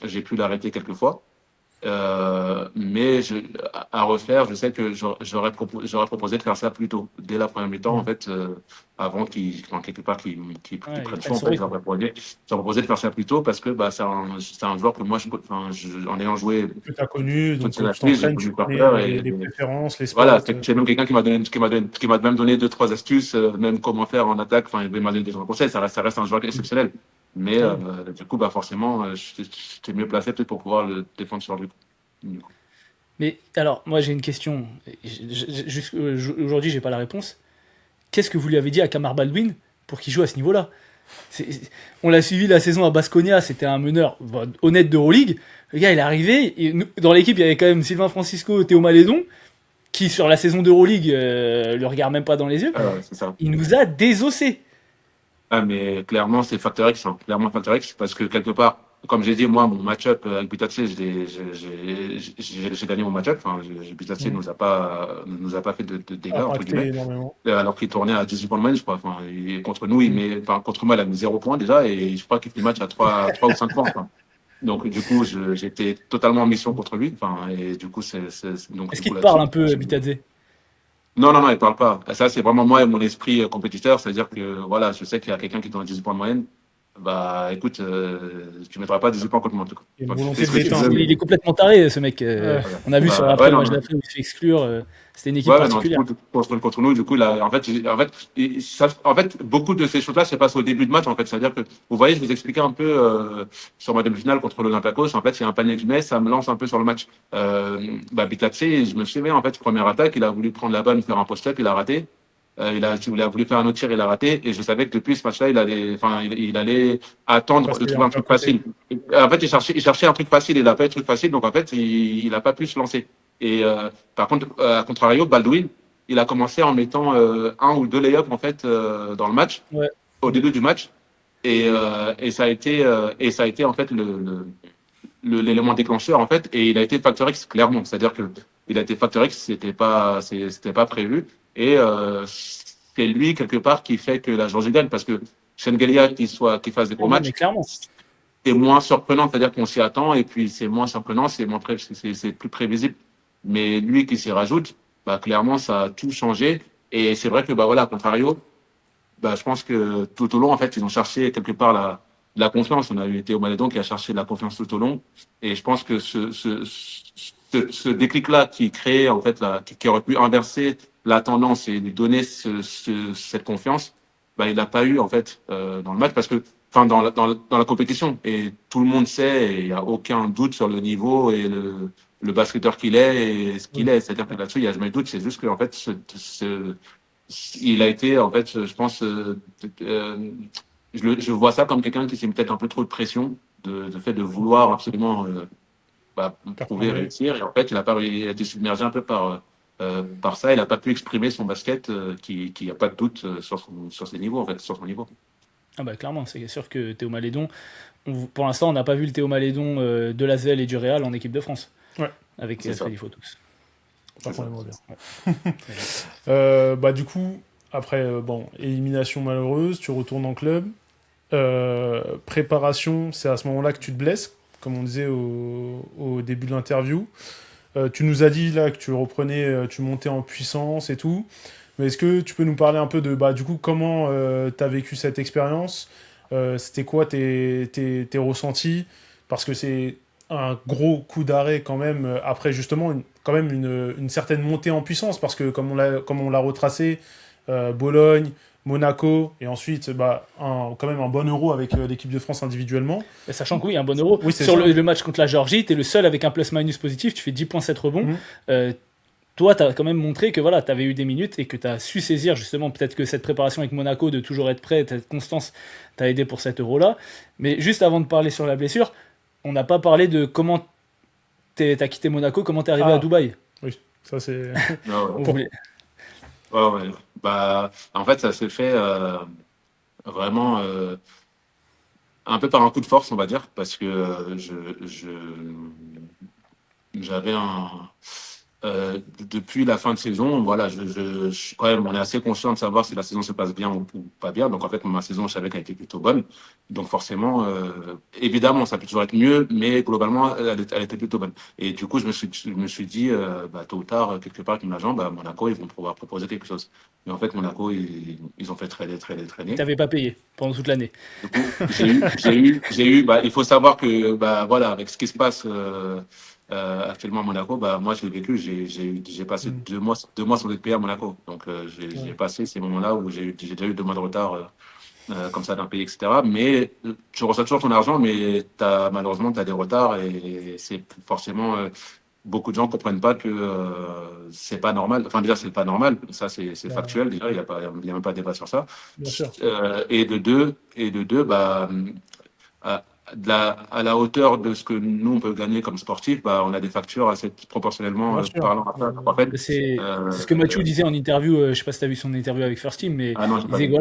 j'ai pu l'arrêter quelques fois. Mais à refaire, je sais que j'aurais proposé de faire ça plus tôt, dès la première mi-temps, en Mm. fait, avant enfin, quelque part, qu'il Ouais, il prenne prenne chaud, en son fait, rythme. j'aurais proposé de faire ça plus tôt parce que bah, c'est un joueur que moi, enfin, en ayant joué Que tu as connu, toute donc cette tu année, j'ai t'entraînes, tu connu par connais cœur les préférences, les voilà, spots. c'est même quelqu'un qui m'a même donné deux, trois astuces, même comment faire en attaque, enfin, il m'a donné des conseils, ça reste un joueur exceptionnel. Mais Ouais. du coup, bah, forcément, j'étais mieux placé peut-être pour pouvoir le défendre sur lui. Du coup. Mais alors, moi j'ai une question. Aujourd'hui, j'ai pas la réponse. Qu'est-ce que vous lui avez dit à Kamar Baldwin pour qu'il joue à ce niveau-là? On l'a suivi la saison à Basconia, c'était un meneur honnête d'Euroleague. Le gars, il est arrivé. Et dans l'équipe, il y avait quand même Sylvain Francisco, Théo Malédon, qui sur la saison d'Euroleague le regarde même pas dans les yeux. C'est ça. Il nous a désossé. Ah, mais clairement, c'est Factor X, hein. Clairement Factor X, parce que quelque part, comme j'ai dit, moi, mon match-up avec Bitace, j'ai gagné mon match-up. Enfin, Bitace Mhm. nous a pas fait de dégâts, entre Impacté guillemets. énormément. Alors qu'il tournait à 18 points de moyenne, je crois. Enfin, contre nous, Mhm. contre moi, il a mis 0 points déjà, et je crois qu'il fait le match à 3 ou 5 points. Enfin. Donc, du coup, j'étais totalement en mission contre lui. Enfin, et du coup, donc, Est-ce du qu'il coup, te parle là-dessus. un peu, Bitadze? Non, non, non, il parle pas. Ça, c'est vraiment moi et mon esprit compétiteur. C'est-à-dire que, voilà, je sais qu'il y a quelqu'un qui est dans 18 points de moyenne. Bah, écoute, tu ne mettras pas 18 points contre moi, en tout cas. Il y a une Enfin, tu fais volonté ce de que tu veux, l'éteindre. Il est mais complètement taré, ce mec. Ouais. voilà. On a vu Bah, après ouais, le non, match non. d'après où il se fait exclure. C'était une équipe Ouais, ouais, non, du particulière. coup, contre nous, du coup, là, en fait, beaucoup de ces choses-là se passent au début de match, en fait. C'est-à-dire que, vous voyez, je vous expliquais un peu sur ma demi-finale contre l'Olympiakos. En fait, il y a un panier que je mets, ça me lance un peu sur le match. Bitace, je me souviens, en fait, première attaque, il a voulu prendre la balle, me faire un post-up, il a raté. Il a voulu faire un autre tir, il a raté. Et je savais que depuis ce match-là, il allait attendre de Passer trouver un un peu à truc côté. facile. En fait, il cherchait un truc facile, il n'a pas eu de truc facile, donc en fait, il n'a pas pu se lancer. Et par contre, à contrario, Baldwin, il a commencé en mettant un ou deux lay-ups en fait dans le match, Ouais. au début du match, et ça a été en fait l'élément déclencheur en fait, et il a été facteur X clairement, c'est-à-dire que il a été facteur X, c'était pas prévu, et c'est lui quelque part qui fait que la Georgie gagne, parce que Shengelia qui fasse des gros Non, non, mais matchs, clairement. c'est moins surprenant, c'est-à-dire qu'on s'y attend, et puis c'est moins surprenant, c'est plus prévisible. Mais lui qui s'y rajoute, bah, clairement, ça a tout changé. Et c'est vrai que, bah, voilà, à contrario, bah, je pense que tout au long, en fait, ils ont cherché quelque part la confiance. On a eu Théo Malédon qui a cherché de la confiance tout au long. Et je pense que ce déclic-là qui crée, en fait, qui aurait pu inverser la tendance et lui donner cette confiance, bah, il n'a pas eu, en fait, dans le match parce que, enfin, dans la compétition. Et tout le monde sait, et il n'y a aucun doute sur le niveau et le basketteur qu'il est et ce qu'il Oui. est. C'est-à-dire que là-dessus, il n'y a jamais de doute. C'est juste que, en fait, il a été, en fait, je pense, je vois ça comme quelqu'un qui s'est mis peut-être un peu trop de pression, de fait de vouloir absolument prouver, Performer. réussir. Et en fait, il a été submergé un peu par ça. Il n'a pas pu exprimer son basket qui a pas de doute sur ses niveaux, en fait, sur son niveau. Ah bah clairement, c'est sûr que Théo Malédon, pour l'instant, on n'a pas vu le Théo Malédon de l'ASVEL et du Real en équipe de France, Ouais, avec C'est ça. Freddy Fotux. pas C'est ça. probablement bien. Ouais. Bah, du coup, après, bon, élimination malheureuse, tu retournes en club. Préparation, c'est à ce moment-là que tu te blesses, comme on disait au début de l'interview. Tu nous as dit là que tu reprenais, tu montais en puissance et tout. Mais est-ce que tu peux nous parler un peu de, bah, du coup, comment tu as vécu cette expérience? C'était quoi tes ressentis? Parce que c'est un gros coup d'arrêt quand même, après justement quand même une certaine montée en puissance, parce que comme on l'a retracé, Bologne, Monaco, et ensuite bah, quand même un bon euro avec l'équipe de France individuellement. Et sachant que oui, un bon euro. Oui, c'est Sur ça. le match contre la Géorgie, tu es le seul avec un plus-minus positif, tu fais 10,7 rebonds. Mhm. Euh, Toi, tu as quand même montré que voilà, tu avais eu des minutes et que tu as su saisir justement, peut-être que cette préparation avec Monaco, de toujours être prêt, cette constance, t'a aidé pour cet euro-là. Mais juste avant de parler sur la blessure, on n'a pas parlé de comment t'as quitté Monaco, comment t'es arrivé à Ah, Dubaï. oui, ça c'est... Ah On ouais. Pour- voulait... Ouais, ouais. Bah, en fait, ça s'est fait vraiment un peu par un coup de force, on va dire, parce que j'avais depuis la fin de saison, voilà, quand même, on est assez conscient de savoir si la saison se passe bien ou pas bien. Donc, en fait, ma saison, je savais qu'elle était plutôt bonne. Donc, forcément, évidemment, ça peut toujours être mieux, mais globalement, elle était plutôt bonne. Et du coup, je me suis dit, bah, tôt ou tard, quelque part, avec mon agent, bah, Monaco, ils vont pouvoir proposer quelque chose. Mais en fait, Monaco, ils ont fait traîner, traîner, Et traîner. t'avais pas payé pendant toute l'année. Du coup, bah, il faut savoir que, bah, voilà, avec ce qui se passe actuellement à Monaco, bah, moi, je l'ai vécu. J'ai passé Mhm. 2 mois sans être payé à Monaco. Donc, j'ai Ouais. passé ces moments-là où j'ai déjà eu 2 mois de retard, comme ça, d'un pays, etc. Mais tu reçois toujours ton argent, mais malheureusement, tu as des retards et c'est forcément, beaucoup de gens comprennent pas que c'est pas normal. Enfin, déjà, c'est pas normal. Ça, c'est Bah, factuel. Déjà, il y a même pas de débat sur ça. bien sûr. Et de deux, bah, à la hauteur de ce que nous, on peut gagner comme sportif, bah, on a des factures assez proportionnellement Bien sûr. parlant à ça. Donc, en fait, C'est ce que Mathieu disait en interview, je sais pas si tu as vu son interview avec First Team, mais ah non, j'ai il pas disait que vu.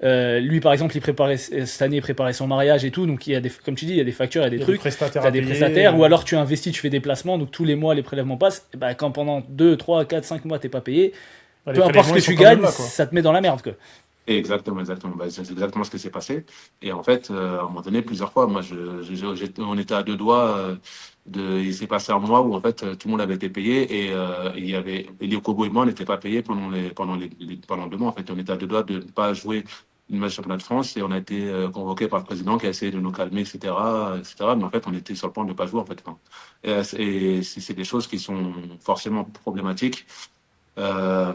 voilà, lui par exemple, cette année, il préparait son mariage et tout, donc il y a comme tu dis, il y a des factures, il y a des Il y a des trucs, prestataires tu as à des payer. prestataires, ou alors tu investis, tu fais des placements, donc tous les mois les prélèvements passent, et bah, quand pendant 2 3 4 5 mois t'es pas payé, Bah, les peu importe ce prélèvements, que ils sont tu quand même gagnes, là, quoi. ça te met dans la merde, quoi. Exactement, exactement. Bah, c'est exactement ce qui s'est passé. Et en fait, à un moment donné, plusieurs fois, moi, on était à deux doigts il s'est passé un mois où en fait tout le monde avait été payé et il y avait Elio Kobo et moi, on n'était pas payés pendant 2 mois. En fait, on était à deux doigts de ne pas jouer une match championnat de France et on a été convoqué par le président qui a essayé de nous calmer, etc., etc. Mais en fait, on était sur le point de ne pas jouer en fait. Enfin, et c'est des choses qui sont forcément problématiques. Euh,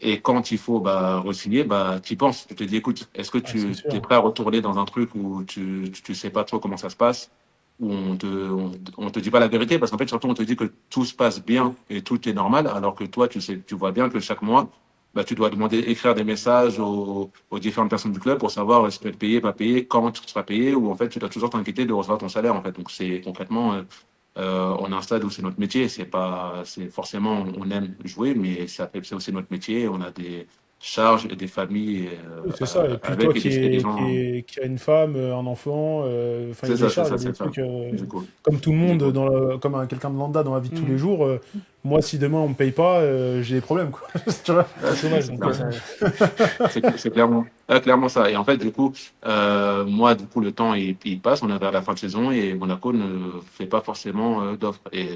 et quand il faut bah, re-signer, bah, tu y penses. Tu te dis, écoute, est-ce que Ah, c'est tu es sûr. prêt à retourner dans un truc où tu sais pas trop comment ça se passe, où on te dit pas la vérité, parce qu'en fait, surtout, on te dit que tout se passe bien et tout est normal, alors que toi, tu vois bien que chaque mois, bah, tu dois écrire des messages aux différentes personnes du club pour savoir est-ce que tu es payé, pas payé, quand tu seras payé, ou en fait, tu dois toujours t'inquiéter de recevoir ton salaire, en fait. Donc, c'est concrètement, on est à un stade où c'est notre métier. C'est pas, c'est forcément, on aime jouer, mais c'est aussi notre métier. On a des charges et des familles Oui, c'est ça. Et puis toi avec et des gens. qui a une femme, un enfant, enfin, il y a des C'est charges, il y ça, a des c'est ça. trucs, Du coup, comme tout le du monde, coup. comme quelqu'un de lambda dans la vie de tous les Mm. jours. Moi, si demain on me paye pas, j'ai des problèmes, quoi. Tu vois. C'est le chômage, C'est donc clair. ça. C'est clairement ça. Et en fait, du coup, moi, du coup, le temps il passe. On est vers la fin de saison et Monaco ne fait pas forcément d'offres. Et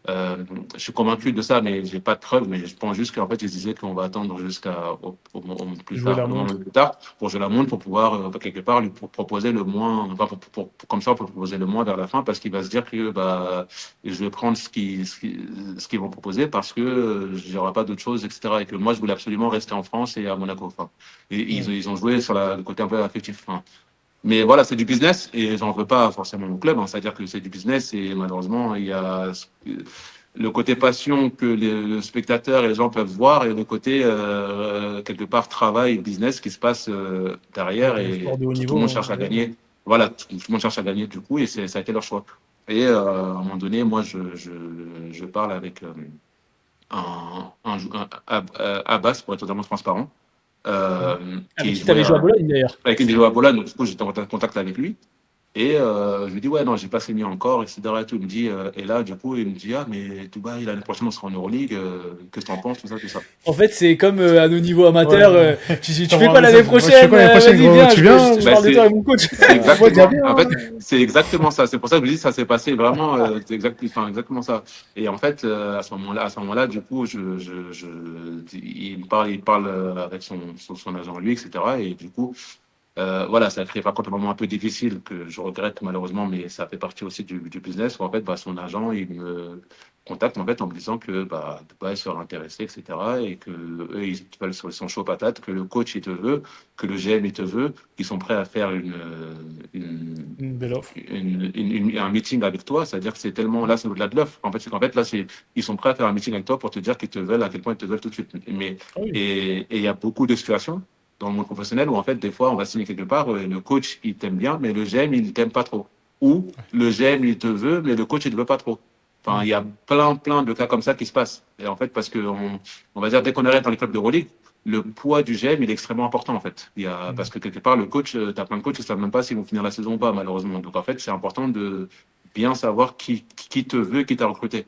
Euh, je suis convaincu de ça, mais j'ai pas de preuves. Mais je pense juste qu'en fait, ils disaient qu'on va attendre jusqu'à au plus Jouer tard, la au moment montre. le plus tard, pour jouer la montre, pour pouvoir quelque part proposer le moins, enfin, comme ça, pour proposer le moins vers la fin, parce qu'il va se dire que bah, je vais prendre ce qu'ils vont proposer parce que j'aurai pas d'autre chose, etc. Et que moi, je voulais absolument rester en France et à Monaco. Enfin, et Mm. ils ont joué sur le côté un peu affectif. Enfin, mais voilà, c'est du business et j'en veux pas forcément au club. Hein. C'est-à-dire que c'est du business et malheureusement, il y a le côté passion que le spectateur et les gens peuvent voir et le côté, quelque part, travail, business qui se passe Ouais, derrière le et sport de haut tout le niveau, monde hein. cherche à gagner. Voilà, tout le monde cherche à gagner du coup et ça a été leur choix. Et à un moment donné, moi, je parle avec Abbas, pour être totalement transparent, Mm. Avec qui qui tu jouait avais joué à Bologne d'ailleurs. avec qui il jouait à Bologne, donc du coup, j'étais en contact avec lui. Et je lui dis, ouais, non, j'ai pas signé encore, etc. Et tout. Il me dit, et là, du coup, il me dit, ah, mais Dubaï, l'année prochaine, on sera en Euroleague, qu'est-ce que t'en penses, tout ça, tout ça. En fait, c'est comme à nos niveaux Ouais. amateurs. Tu fais T'envoies un quoi l'année message. Ouais, tu fais prochaine? quoi l'année prochaine, Vas-y, gros? viens, Tu viens? je Ben, parle de toi avec mon coach. c'est Moi, déjà exactement, bien, en hein. fait, c'est exactement ça. C'est pour ça que je dis, ça s'est passé vraiment, c'est enfin, exactement ça. Et en fait, à ce moment-là, du coup, il parle avec son agent, lui, etc. Et du coup, voilà, ça a créé par contre un moment un peu difficile que je regrette malheureusement, mais ça fait partie aussi du business où en fait, bah, son agent, il me contacte en fait en me disant que bah, Dubaï sera intéressé, etc. Et que eux, ils sont chauds patates, que le coach, il te veut, que le GM, il te veut, qu'ils sont prêts à faire Une belle offre. un meeting avec toi. C'est-à-dire que c'est tellement, là, c'est au-delà de l'offre. En fait, c'est qu'en fait, là, ils sont prêts à faire un meeting avec toi pour te dire qu'ils te veulent, à quel point ils te veulent tout de suite. Ah oui. Et il y a beaucoup de situations dans le monde professionnel où en fait des fois on va signer quelque part, le coach il t'aime bien mais le GM il t'aime pas trop, ou le GM il te veut mais le coach il te veut pas trop. Enfin Mm. il y a plein de cas comme ça qui se passent et en fait parce que on va dire dès qu'on arrive dans les clubs de Euroleague, le poids du GM il est extrêmement important en fait. Mm. Parce que quelque part le coach, t'as plein de coachs qui savent même pas s'ils vont finir la saison ou pas malheureusement, donc en fait c'est important de bien savoir qui te veut, qui t'a recruté.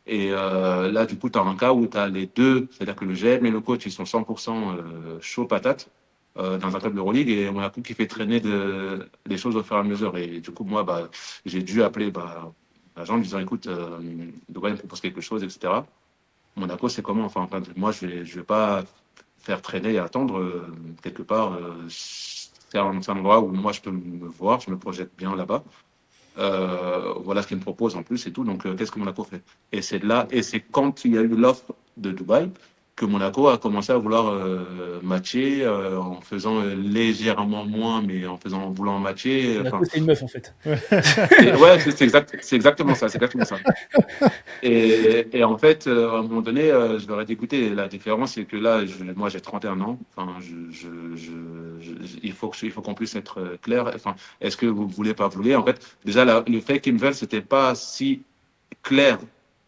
Et là, du coup, tu as un cas où tu as les deux, c'est-à-dire que le GM et le coach, ils sont 100% chaud patate dans un club de Euroleague et on a coup qui fait traîner les choses au fur et à mesure. Et du coup, moi, bah, j'ai dû appeler l'agent en lui disant, écoute, Dubaï me propose quelque chose, etc. Monaco, c'est comment? Enfin, moi, je vais pas faire traîner et attendre quelque part. C'est un endroit où moi, je peux me voir, je me projette bien là-bas. Voilà ce qu'il me propose en plus et tout. Donc, qu'est-ce que Monaco fait? Et c'est là, et c'est quand il y a eu l'offre de Dubaï que Monaco a commencé à vouloir matcher en faisant légèrement moins, mais en voulant matcher. Monaco, Enfin, c'est une meuf en fait. ouais, c'est exactement ça, c'est exactement ça. Et en fait, à un moment donné, je leur ai dit, écoutez, la différence, c'est que là, moi, j'ai 31 ans. Enfin, il faut qu'on puisse être clair. Enfin, est-ce que vous voulez, pas voulez? En fait, déjà, le fait qu'ils me veulent, c'était pas si clair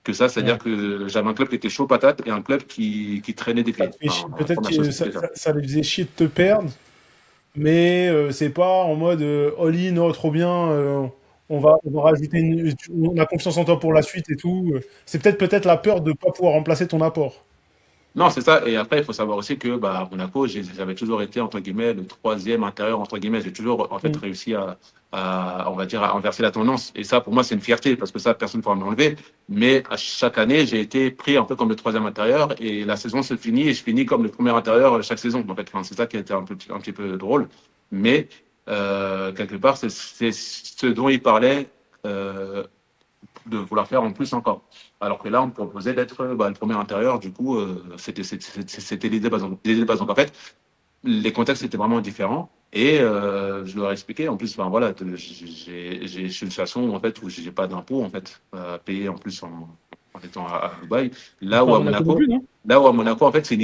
que ça. C'est-à-dire Ouais. que j'avais un club qui était chaud patate et un club qui traînait des Ça pieds. te fait Enfin, chier. la Peut-être première chose, que c'était ça. ça les faisait chier de te perdre, mais c'est pas en mode all-in, oh, trop bien, on va rajouter on a confiance en toi pour la suite et tout. C'est peut-être la peur de pas pouvoir remplacer ton apport. Non, c'est ça. Et après, il faut savoir aussi que bah, à Monaco, j'avais toujours été, entre guillemets, le troisième intérieur, entre guillemets. J'ai toujours, en fait, Mm. réussi on va dire, à inverser la tendance. Et ça, pour moi, c'est une fierté parce que ça, personne ne pourra m'enlever. Mais à chaque année, j'ai été pris un peu comme le troisième intérieur et la saison se finit et je finis comme le premier intérieur chaque saison. En fait, enfin, c'est ça qui a été un petit peu drôle. Mais, quelque part, c'est ce dont il parlait, de vouloir faire en plus encore. Alors que là, on me proposait d'être bah, le premier intérieur. Du coup, c'était l'idée de base. Donc, en fait, les contextes étaient vraiment différents. Et je leur ai expliqué, en plus, ben, voilà, j'ai une situation en fait, où j'ai pas d'impôt en fait, à payer en plus en étant à Dubaï. Là Pas où à à Monaco non Monaco, plus, non? en fait, c'est une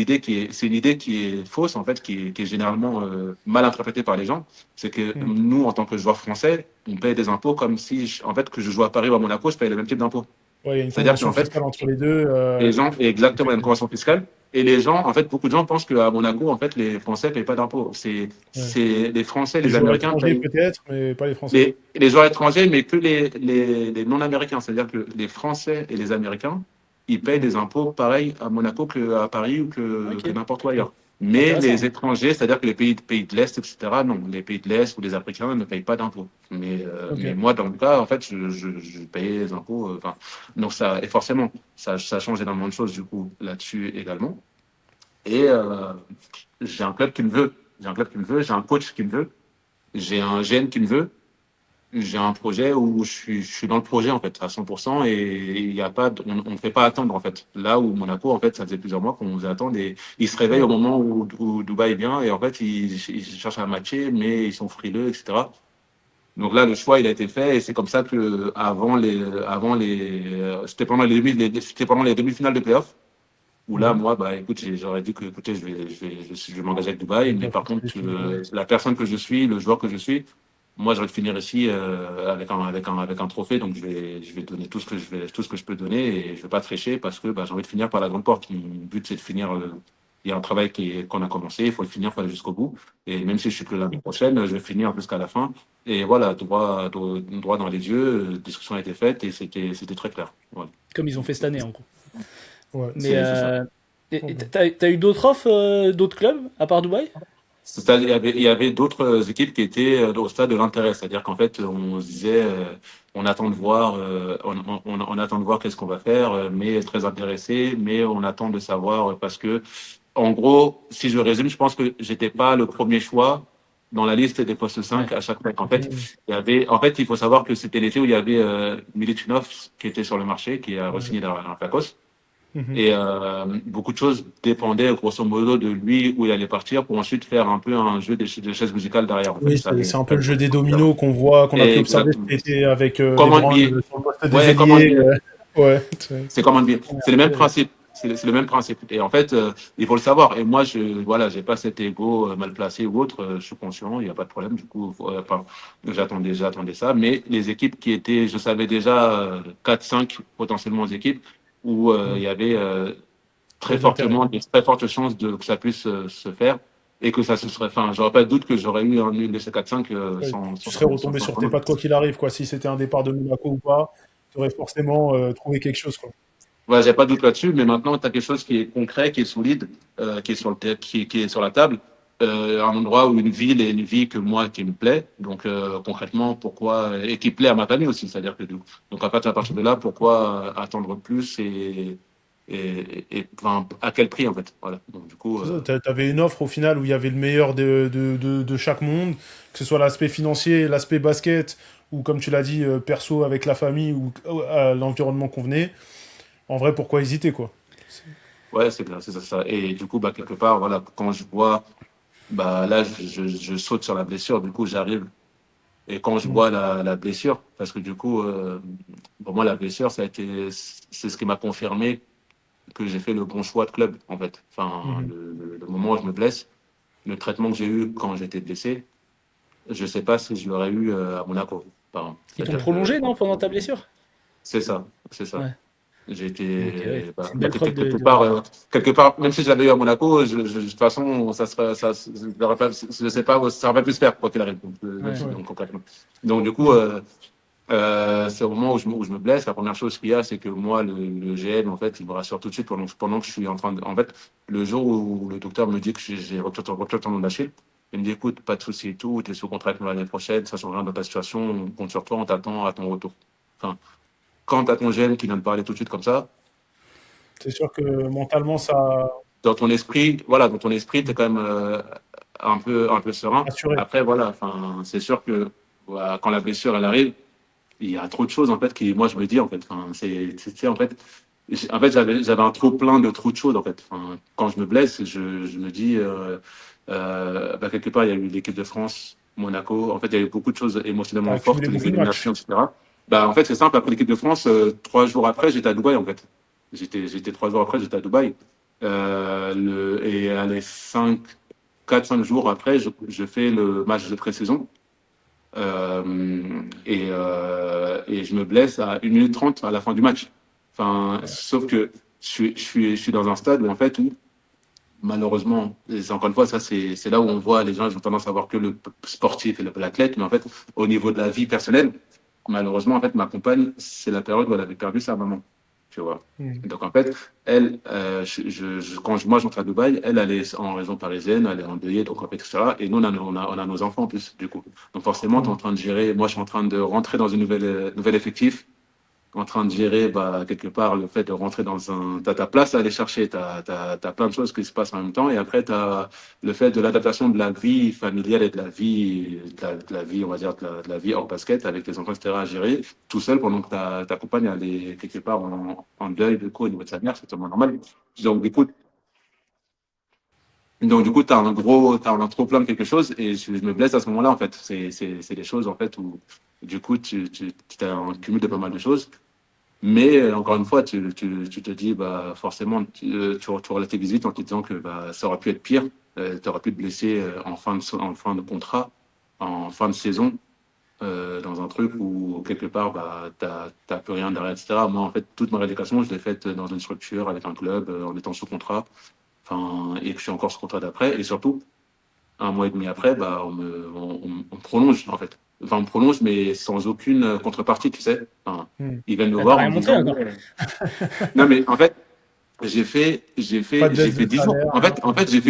idée qui est fausse, en fait, qui est généralement mal interprétée par les gens. C'est que Mm. nous, en tant que joueurs français, on paye des impôts comme si, en fait, que je joue à Paris ou à Monaco, je paye le même type d'impôts. Ouais, il y a une C'est-à-dire qu'en convention fait, fiscale entre les deux. les gens, exactement, il y a une Effectivement. convention fiscale. Et les gens, en fait, beaucoup de gens pensent qu'à Monaco, en fait, les Français ne payent pas d'impôts. Ouais. C'est les Français, Les les joueurs Américains étrangers payent peut-être, mais pas les Français. les joueurs étrangers, mais que les non-américains. C'est-à-dire que les Français et les Américains, ils payent Mm. des impôts pareils à Monaco qu'à Paris ou Ok, que n'importe où ailleurs. Mais les intéressant. étrangers, c'est-à-dire que les pays de l'Est, etc., non, les pays de l'Est ou les Africains ne payent pas d'impôts. Mais Ok. moi, dans le cas, en fait, je payais les impôts. Enfin, donc ça, et forcément, ça change énormément de choses, du coup, là-dessus également. Et j'ai un club qui me veut. J'ai un club qui me veut, j'ai un coach qui me veut, j'ai un GN qui me veut, j'ai un projet où je suis dans le projet en fait à 100% et il y a pas, on ne fait pas attendre en fait. Là où Monaco en fait, ça faisait plusieurs mois qu'on nous attend et ils se réveillent Ouais. au moment où Dubaï est bien et en fait ils cherchent à matcher mais ils sont frileux etc. Donc là le choix il a été fait et c'est comme ça que c'était pendant les demi-finales de playoff où là, Mhm. moi, bah, écoute, j'aurais dit que, écoutez, je vais m'engager avec Dubaï, mais T'as par fait contre, tes films, ouais. la personne que je suis, le joueur que je suis, moi, j'ai envie de finir ici avec un trophée, donc je vais donner tout ce que je peux donner et je vais pas tricher parce que bah, j'ai envie de finir par la grande porte. Mon but, c'est de finir. Il y a un travail qu'on a commencé, il faut le finir, il faut aller jusqu'au bout. Et même si je suis que l'année prochaine, je vais finir jusqu'à la fin. Et voilà, droit dans les yeux, discussion a été faite et c'était très clair. Voilà. Comme ils ont fait cette année en gros. Ouais. Mais C'est ça. et Ok. t'as eu d'autres offres d'autres clubs à part Dubaï? C'est-à-dire, il y avait d'autres équipes qui étaient au stade de l'intérêt. C'est-à-dire qu'en fait, on se disait, on attend de voir, on attend de voir qu'est-ce qu'on va faire, mais très intéressé, mais on attend de savoir parce que, en gros, si je résume, je pense que j'étais pas le premier choix dans la liste des postes Ouais. 5 à chaque fois. En fait, Mhm. il faut savoir que c'était l'été où il y avait Militinov qui était sur le marché, qui a Ouais. re-signé dans Olympiakos. Mhm. Et beaucoup de choses dépendaient grosso modo de lui où il allait partir pour ensuite faire un peu un jeu de chaises musicales derrière. En fait, Oui, ça allait. c'est un peu le jeu des dominos qu'on a pu observer Exactement. cet été avec Comme LeBron NBA. sur le poste des Ouais, comme ailiers. NBA. Ouais. C'est comme NBA. Ouais, C'est le même ouais. principe. C'est le même principe. Et en fait, il faut le savoir. Et moi, voilà, j'ai pas cet ego mal placé ou autre. Je suis conscient, il n'y a pas de problème. Du coup, enfin, j'attendais ça. Mais les équipes qui étaient, je savais déjà 4-5 potentiellement équipes où il Mhm. y avait Il y a de l'intérêt. des très fortes chances que ça puisse se faire et que ça se serait. Enfin, j'aurais pas de doute que j'aurais eu une de ces 4-5 Ouais. Tu serais retombé sans sur tes problème. pattes quoi qu'il arrive, quoi. Si c'était un départ de Monaco ou pas, tu aurais forcément trouvé quelque chose, quoi. Ouais, j'ai pas de doute là-dessus, mais maintenant, tu as quelque chose qui est concret, qui est solide, qui est qui est sur la table. Un endroit où une ville et une vie que moi qui me plaît. Donc concrètement, pourquoi et qui plaît à ma famille aussi, c'est-à-dire que donc à partir de là, pourquoi attendre plus enfin, à quel prix en fait. Voilà. Donc du coup, C'est ça, t'avais une offre au final où il y avait le meilleur de chaque monde, que ce soit l'aspect financier, l'aspect basket, ou comme tu l'as dit, perso avec la famille ou l'environnement convenait. En vrai, pourquoi hésiter, quoi? Ouais, c'est bien, c'est ça. Et du coup, bah, quelque part, voilà, quand je vois, bah, là, je saute sur la blessure, du coup, j'arrive. Et quand je Mm. vois la blessure, parce que du coup, pour moi, la blessure, c'est ce qui m'a confirmé que j'ai fait le bon choix de club, en fait. Enfin, Mhm. le moment où je me blesse, le traitement que j'ai eu quand j'étais blessé, je sais pas si je l'aurais eu à Monaco. Enfin, Ils t'ont c'est-à-dire que prolongé, non, pendant ta blessure? c'est ça, c'est ça. Ouais. J'ai Ok, ouais. été, C'est une belle preuve quelque part, même si je l'avais eu à Monaco, de toute façon, je sais pas, ça aurait pas pu se faire, quoi qu'il arrive. Donc, même Ouais. si, Ouais. donc, concrètement. Donc, du coup, Mm. c'est au moment où je me blesse. La première chose qu'il y a, c'est que moi, le GM, en fait, il me rassure tout de suite pendant que je suis en train de. En fait, le jour où le docteur me dit que j'ai rupture tendon d'Achille, il me dit écoute, pas de souci et tout, tu es sous contrat avec nous l'année prochaine, ça change rien dans ta situation, on compte sur toi, on t'attend à ton retour. Enfin, quand tu as ton GM qui vient de parler tout de suite comme ça, C'est sûr que mentalement, ça dans ton esprit, tu es quand même un peu serein. assuré. Après, voilà, enfin, c'est sûr que voilà, quand la blessure elle arrive, il y a trop de choses en fait qui moi je me dis en fait enfin en fait j'avais un trop plein de trop de choses en fait enfin, quand je me blesse je me dis bah, quelque part il y a eu l'équipe de France Monaco en fait il y a eu beaucoup de choses Tu as émotionnellement fortes accumulé les beaucoup de matchs. éliminations etc. Bah en fait c'est simple après l'équipe de France 3 jours après j'étais à Dubaï en fait j'étais 3 jours après j'étais à Dubaï et les 4 5 jours après je fais le match de pré-saison et je me blesse à 1 minute 30 à la fin du match. Enfin, sauf que je suis dans un stade où, en fait, où, malheureusement, et encore une fois, ça, c'est là où on voit les gens, ils ont tendance à voir que le sportif et l'athlète, mais en fait, au niveau de la vie personnelle, malheureusement, en fait, ma compagne, c'est la période où elle avait perdu sa maman. Tu vois. Mm. Donc, en fait, elle, moi, j'entre à Dubaï, elle est en région parisienne, elle est endeuillée, donc, en fait, etc. Et nous, on a nos enfants, en plus, du coup. Donc, forcément, tu es en Mm. train de gérer, moi, je suis en train de rentrer dans une nouvel effectif, en train de gérer bah, quelque part le fait de rentrer dans un... Tu as ta place à aller chercher, tu as plein de choses qui se passent en même temps, et après, tu as le fait de l'adaptation de la vie familiale et de la vie, de la vie on va dire, de la vie hors basket, avec les enfants, etc., à gérer, tout seul, pendant que ta compagne elle est quelque part en deuil de quoi au niveau de sa mère, c'est totalement normal. Donc, du coup, tu as t'as un trop plein de quelque chose, et je me blesse à ce moment-là, en fait. C'est des choses, en fait, où, du coup, tu as un cumul de pas mal de choses. Mais encore une fois, tu te dis, bah, forcément, tu relativises vite en te disant que bah, ça aurait pu être pire. Tu aurais pu te blesser en fin de contrat, en fin de saison, dans un truc où, quelque part, bah, t'as plus rien derrière, etc. Moi, en fait, toute ma rééducation, je l'ai faite dans une structure, avec un club, en étant sous contrat, enfin, et que je suis encore sous contrat d'après. Et surtout, 1 mois et demi après, bah, on prolonge, en fait. Enfin, on prolonge, mais sans aucune contrepartie, tu sais. Enfin, Mm. ils viennent me Bah, t'as voir en rien me montré disant, encore. non, mais en fait, Pas de j'ai baisse fait de 10 jours. salaire, rien. J'ai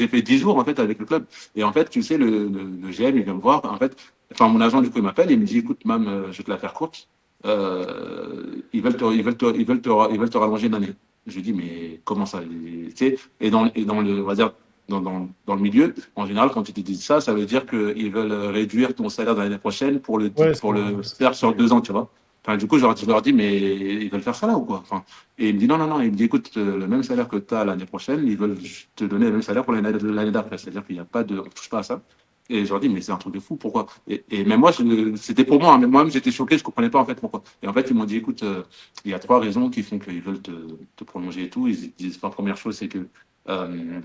fait 10 jours, en fait, avec le club. Et en fait, tu sais, le GM, il vient me voir. En fait, enfin, mon agent, du coup, il m'appelle et il me dit, écoute, Mam, je vais te la faire courte. Ils veulent te rallonger une année. Je lui dis, mais comment ça? Tu sais, et dans le, on va dire, dans le milieu, en général, quand ils te disent ça, ça veut dire qu'ils veulent réduire ton salaire de l'année prochaine Ouais, pour le faire sur 2 ans, tu vois. Enfin, du coup, je leur dis, mais ils veulent faire ça là ou quoi? Enfin, et il me dit, non, non, non. Il me dit, écoute, le même salaire que tu as l'année prochaine, ils veulent te donner le même salaire pour l'année d'après. C'est-à-dire qu'il n'y a pas de, on touche pas à ça. Et je leur dis, mais c'est un truc de fou, pourquoi? Et même moi, c'était pour moi, hein, mais moi-même, j'étais choqué, je comprenais pas en fait pourquoi. Et en fait, ils m'ont dit, écoute, il y a 3 raisons qui font qu'ils veulent te prolonger et tout. Ils disent, enfin, première chose, c'est que euh,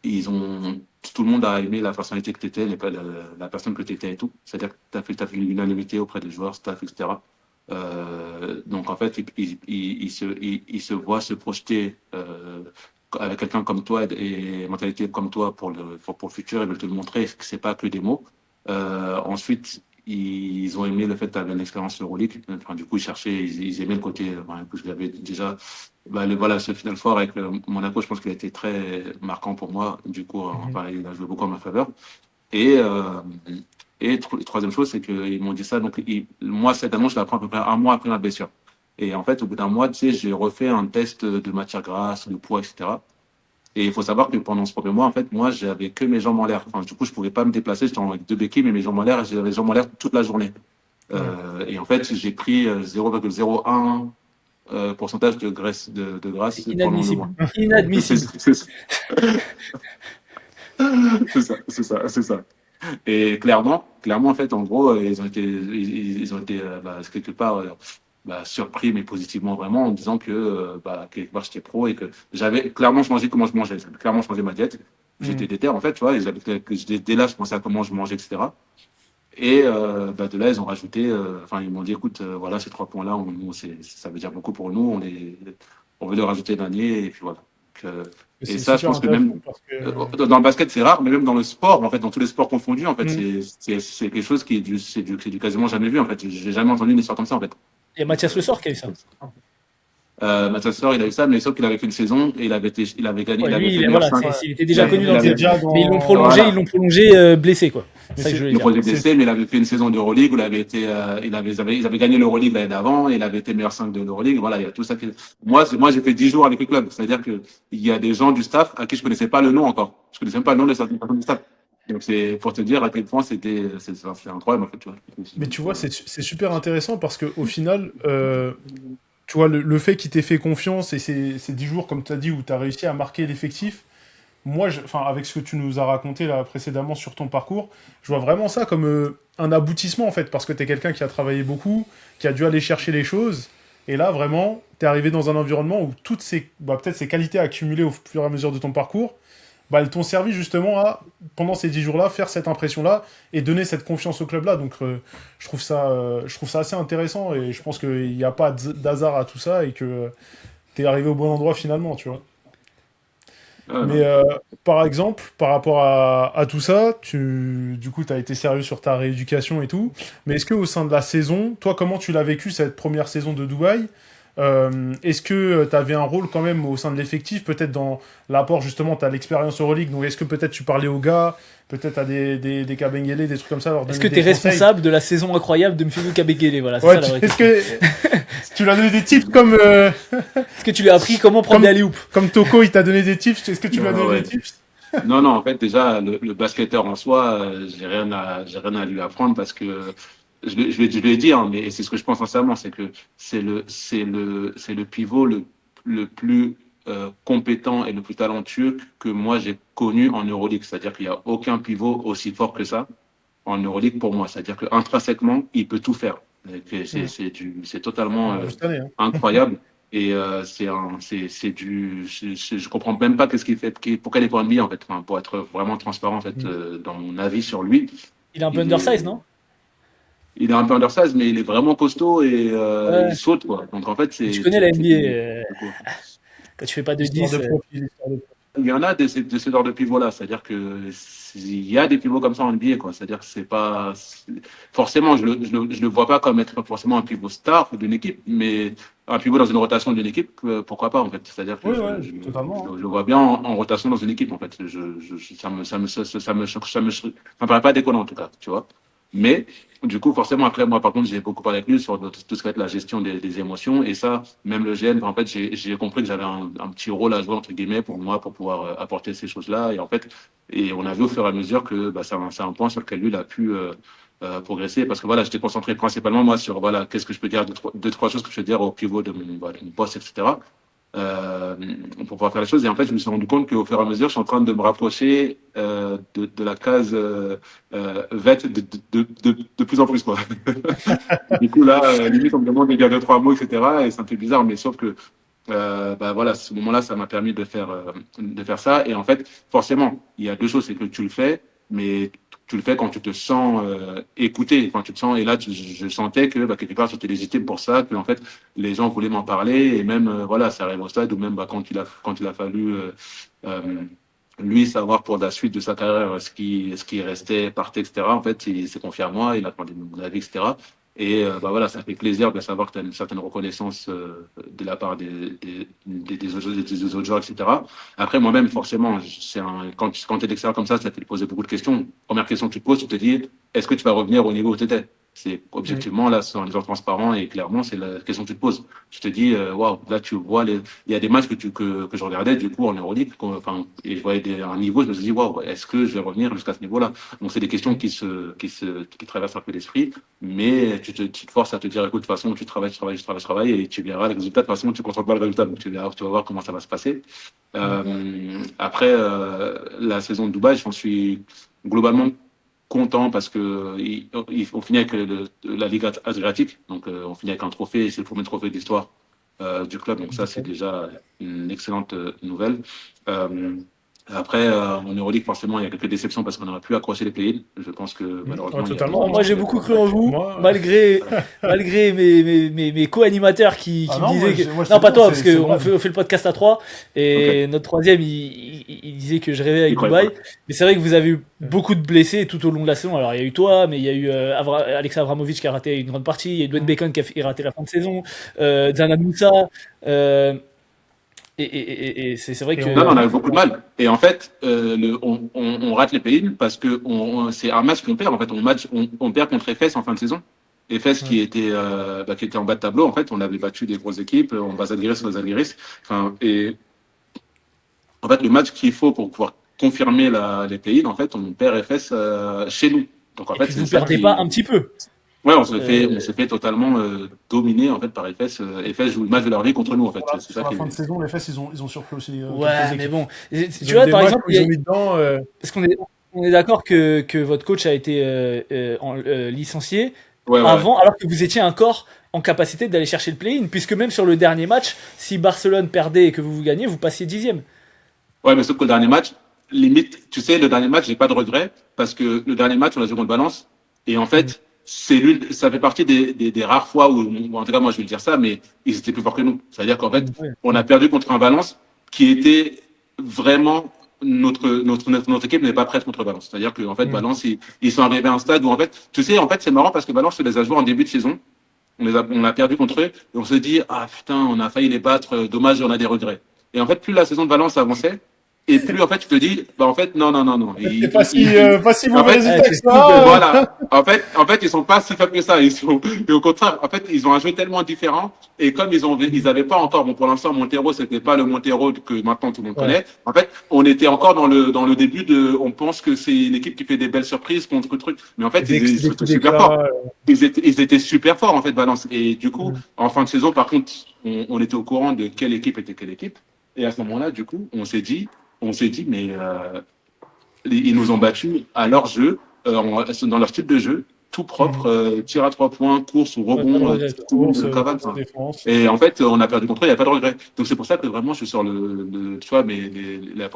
ils ont, tout le monde a aimé la personnalité que tu étais, la personne que tu étais et tout. C'est-à-dire que t'as fait l'unanimité auprès des joueurs, staff, etc. Donc en fait, il se voit se projeter avec quelqu'un comme toi et mentalité comme toi pour le futur. Ils veulent te le montrer que c'est pas que des mots. Ensuite, ils ont aimé le fait que tu avais une expérience Euroleague. Enfin, du coup, ils aimaient le côté que j'avais déjà. Bah, voilà, ce Final Four avec Monaco, je pense qu'il a été très marquant pour moi. Du coup, Mhm. enfin, il a joué beaucoup en ma faveur. Et, troisième chose, c'est qu'ils m'ont dit ça. Donc, moi, cette annonce, je l'apprends à peu près 1 mois après ma blessure. Et en fait, au bout d'un mois, tu sais, j'ai refait un test de matière grasse, de poids, etc. Et il faut savoir que pendant ce premier mois, en fait, moi, j'avais que mes jambes en l'air. Enfin, du coup, je pouvais pas me déplacer. J'étais avec 2 béquilles, mais mes jambes en l'air, j'avais les jambes en l'air toute la journée. Ouais. Et en fait, j'ai pris 0,01. pourcentage de C'est grâce pendant le inadmissible. mois. C'est Inadmissible. c'est- c'est ça. Et clairement, en fait, en gros, ils ont été quelque part surpris, mais positivement vraiment, en disant que quelque part j'étais pro et que j'avais clairement changé comment je mangeais. J'avais clairement changé ma diète. J'étais Mm. déter, en fait, tu vois, dès là, je pensais à comment je mangeais, etc. Et de là, ils ont rajouté, enfin, ils m'ont dit, écoute, voilà, ces 3 points-là, ça veut dire beaucoup pour nous, on veut les rajouter l'année, et puis voilà. Donc, Et et c'est ça, je super pense que intéressant même parce que dans le basket, c'est rare, mais même dans le sport, en fait, dans tous les sports confondus, en fait, Mm. c'est quelque chose c'est du quasiment jamais vu, en fait. J'ai jamais entendu une histoire comme ça, en fait. Il y a Donc, Mathias Le Sort qui a eu ça. Mathias Sor, il a eu ça, mais sauf qu'il avait fait une saison et il avait gagné, Ouais, il avait lui, fait meilleur voilà, 5. ouais, il était déjà connu il dans le était game. déjà Mais dans. ils Voilà. l'ont prolongé blessé, quoi. Mais C'est ça que je voulais Le dire. projet c'est blessé, mais il avait fait une saison d'Euroleague où il avait été, ils avaient gagné l'Euroleague l'année d'avant, et il avait été meilleur 5 de l'Euroleague. Voilà, il y a tout ça moi, j'ai fait 10 jours avec le club. C'est-à-dire que il y a des gens du staff à qui je connaissais pas le nom encore. Je connaissais même pas le nom de certaines personnes du staff. Donc, c'est pour te dire à quel point c'est incroyable, en fait, tu vois. Mais tu Donc, vois, c'est super intéressant parce qu'au final, tu vois, le fait qu'il t'ait fait confiance et ces 10 jours, comme tu as dit, où tu as réussi à marquer l'effectif, moi, enfin, avec ce que tu nous as raconté là précédemment sur ton parcours, je vois vraiment ça comme un aboutissement en fait, parce que tu es quelqu'un qui a travaillé beaucoup, qui a dû aller chercher les choses, et là vraiment, tu es arrivé dans un environnement où toutes peut-être ces qualités accumulées au fur et à mesure de ton parcours, elles t'ont servi justement à, pendant ces 10 jours-là, faire cette impression-là et donner cette confiance au club-là. Donc je trouve ça assez intéressant et je pense qu'il n'y a pas d'hasard à tout ça et que tu es arrivé au bon endroit finalement, tu vois. Mais non. par exemple, par rapport à tout ça, du coup, tu as été sérieux sur ta rééducation et tout. Mais est-ce qu'au sein de la saison, toi, comment tu l'as vécu cette première saison de Dubaï? Est-ce que tu avais un rôle quand même au sein de l'effectif, peut-être dans l'apport justement, tu as l'expérience Euroleague, donc est-ce que peut-être tu parlais aux gars, peut-être à des Kabengele, des trucs comme ça, leur Est-ce donner que tu des es conseils? responsable de la saison incroyable de Mfilou Kabengele? Voilà, c'est Ouais, ça la vraie est-ce question. que tu lui as donné des tips comme, Est-ce que tu lui as appris comment prendre des comme, alley-oops? comme Toko, il t'a donné des tips? Est-ce que tu lui as Ouais, donné des ouais. tips? Non, non, en fait, déjà, le basketteur en soi, j'ai rien à lui apprendre parce que je lui ai dit, hein, mais c'est ce que je pense sincèrement, c'est que c'est le pivot le plus compétent et le plus talentueux que moi j'ai connu en Euroleague. C'est-à-dire qu'il n'y a aucun pivot aussi fort que ça en Euroleague pour moi. C'est-à-dire qu'intrinsèquement, il peut tout faire. Et que Hmm. c'est totalement On l'a vu cette année, hein. incroyable. Et je comprends même pas qu'est-ce qu'il fait, pourquoi il est pas NBA en fait. Enfin, pour être vraiment transparent en fait Hmm. dans mon avis sur lui, Il est un peu il undersize, est, non? il est un peu undersize, mais il est vraiment costaud et il Ouais. saute quoi. Donc en fait, Mais tu connais la NBA. quoi. Quand tu fais pas de Histoire 10, de profil, histoire de profil. Il y en a de ce genre de pivots-là, c'est-à-dire que il y a des pivots comme ça en NBA, quoi. C'est-à-dire que c'est pas forcément, je le vois pas comme être forcément un pivot star d'une équipe, mais un pivot dans une rotation d'une équipe, pourquoi pas en fait. C'est-à-dire que Oui, ouais, totalement, hein. je le vois bien en rotation dans une équipe en fait. Ça me paraît pas déconnant en tout cas, tu vois. Mais du coup, forcément, après, moi, par contre, j'ai beaucoup parlé avec lui sur tout ce qui va être la gestion des émotions. Et ça, même le GN, en fait, j'ai compris que j'avais un petit rôle à jouer, entre guillemets, pour moi, pour pouvoir apporter ces choses-là. Et en fait, et on a vu au fur et à mesure que c'est un point sur lequel lui, il a pu progresser. Parce que voilà, j'étais concentré principalement, moi, sur voilà, qu'est-ce que je peux dire, deux, trois choses que je peux dire au pivot de mon poste, etc. Euh, pour pouvoir faire les choses. Et en fait, je me suis rendu compte qu'au fur et à mesure, je suis en train de me rapprocher de la case vet de plus en plus. Quoi. Du coup, là, limite, on me demande de dire deux, trois mots, etc. Et ça me fait bizarre, mais sauf que voilà, ce moment-là, ça m'a permis de faire ça. Et en fait, forcément, il y a deux choses, c'est que tu le fais, mais tu le fais quand tu te sens écouté, quand tu te sens, et là, je sentais que quelque part, j'étais légitime pour ça, que en fait, les gens voulaient m'en parler, et même, voilà, ça arrive au stade où même quand il a fallu euh, lui savoir pour la suite de sa carrière ce qui restait, partait, etc. En fait, il s'est confié à moi, il a demandé mon avis, etc. Et voilà, ça fait plaisir de savoir que tu as une certaine reconnaissance de la part des autres joueurs, etc. Après, moi-même, forcément, quand tu es d'extérieur comme ça te pose beaucoup de questions. Première question que tu te poses, tu te dis, est-ce que tu vas revenir au niveau où tu étais? C'est objectivement, là, en étant transparent et clairement, c'est la question que tu te poses. Tu te dis, waouh, là, tu vois, il y a des matchs que je regardais, du coup, en Euroleague, enfin, et je voyais un niveau, je me suis dit, waouh, est-ce que je vais revenir jusqu'à ce niveau-là? Donc, c'est des questions qui traversent un peu l'esprit, mais tu te forces à te dire, écoute, de toute façon, tu travailles, et tu verras le résultat. De toute façon, tu ne contrôles pas le résultat, donc tu vas voir comment ça va se passer. Après, la saison de Dubaï, j'en suis globalement content parce que on finit avec la Ligue Adriatique, donc on finit avec un trophée, c'est le premier trophée de l'histoire du club, donc ça c'est déjà une excellente nouvelle. Euh, Après, en Euroleague, forcément, il y a quelques déceptions parce qu'on n'aurait pu accrocher les play-ins. Je pense que Ouais, malheureusement, il y a d'autres totalement, Moi, équipes hein. j'ai qui beaucoup ont cru en battu. vous, Moi, malgré mes co-animateurs qui me non, disaient que... moi, je te Non, pas dis, toi, parce c'est qu'on bon. fait le podcast à trois, Ok, et notre troisième, il disait que je rêvais avec il croyait pas. Dubaï. Mais c'est vrai que vous avez eu beaucoup de blessés tout au long de la saison. Alors, il y a eu toi, mais il y a eu Alexa Abramovic qui a raté une grande partie, il y a eu Dwayne Bacon qui a raté la fin de saison, Zana Moussa, euh, et c'est vrai Et que... Non, non, on a eu on... beaucoup de mal. Et en fait, on rate les play-ins parce que c'est un match qu'on perd. En fait, on perd contre Efes en fin de saison. Efes Ouais. qui était en bas de tableau. En fait, on avait battu des grosses équipes. On bat Zalgiris sur Zalgiris. Enfin, et en fait, le match qu'il faut pour pouvoir confirmer les play-ins, en fait, on perd Efes chez nous. Donc, en Et fait, puis c'est vous ça perdez pas un qui. petit peu. Ouais, Euh, on s'est fait totalement dominer en fait par Efes. Efes joue le match de leur vie contre nous en fait. C'est ça Sur la qui fin de est. saison, les Fesses, ils ont surpris aussi quelques ouais, mais équipes. bon. Ils Tu ont eu vois, des par matchs exemple, où ils ont mis dedans. parce on est d'accord que votre coach a été licencié Ouais, ouais, ouais. avant, alors que vous étiez encore en capacité d'aller chercher le play-in, puisque même sur le dernier match, si Barcelone perdait et que vous gagnez, vous passiez dixième. Ouais, mais sauf que le dernier match, limite, tu sais, le dernier match, j'ai pas de regret parce que le dernier match, on a joué contre Valence et en Mm. fait, ça fait partie des rares fois où, bon, en tout cas, moi, je vais dire ça, mais ils étaient plus forts que nous. C'est-à-dire qu'en fait, Mm. Ouais. on a perdu contre un Valence qui était vraiment notre équipe n'est pas prête contre Valence. C'est-à-dire qu'en fait, Mm. Valence, ils sont arrivés à un stade où, en fait, tu sais, en fait, c'est marrant parce que Valence, on les a joués en début de saison. On a perdu contre eux et on se dit, ah putain, on a failli les battre, dommage, on a des regrets. Et en fait, plus la saison de Valence avançait, et plus en fait, tu te dis, bah en fait, non, non, non, non. C'est pas si En mauvais fait, résultat que C'est fou, ça. voilà. Ils sont pas si faibles que ça. Et au contraire, en fait, ils ont un jeu tellement différent. Et comme ils avaient pas encore, bon, pour l'instant, Montero, c'était pas le Montero que maintenant tout le monde Ouais. connaît. En fait, on était encore dans le début on pense que c'est une équipe qui fait des belles surprises contre truc. Mais en fait, C'est des étaient coups super forts. d'éclat. Ils étaient super forts, en fait, Valence. Et du coup, Mm. en fin de saison, par contre, on était au courant de quelle équipe était quelle équipe. Et à ce moment-là, du coup, on s'est dit, mais, ils nous ont battus à leur jeu, dans leur style de jeu, tout propre, Mm. tir à trois points, course ou ouais, pas de rebond, regret. Course, cavale. Enfin. défense. Et en fait, on a perdu contre eux, il n'y a pas de regret. Donc c'est pour ça que vraiment, je suis sur tu vois,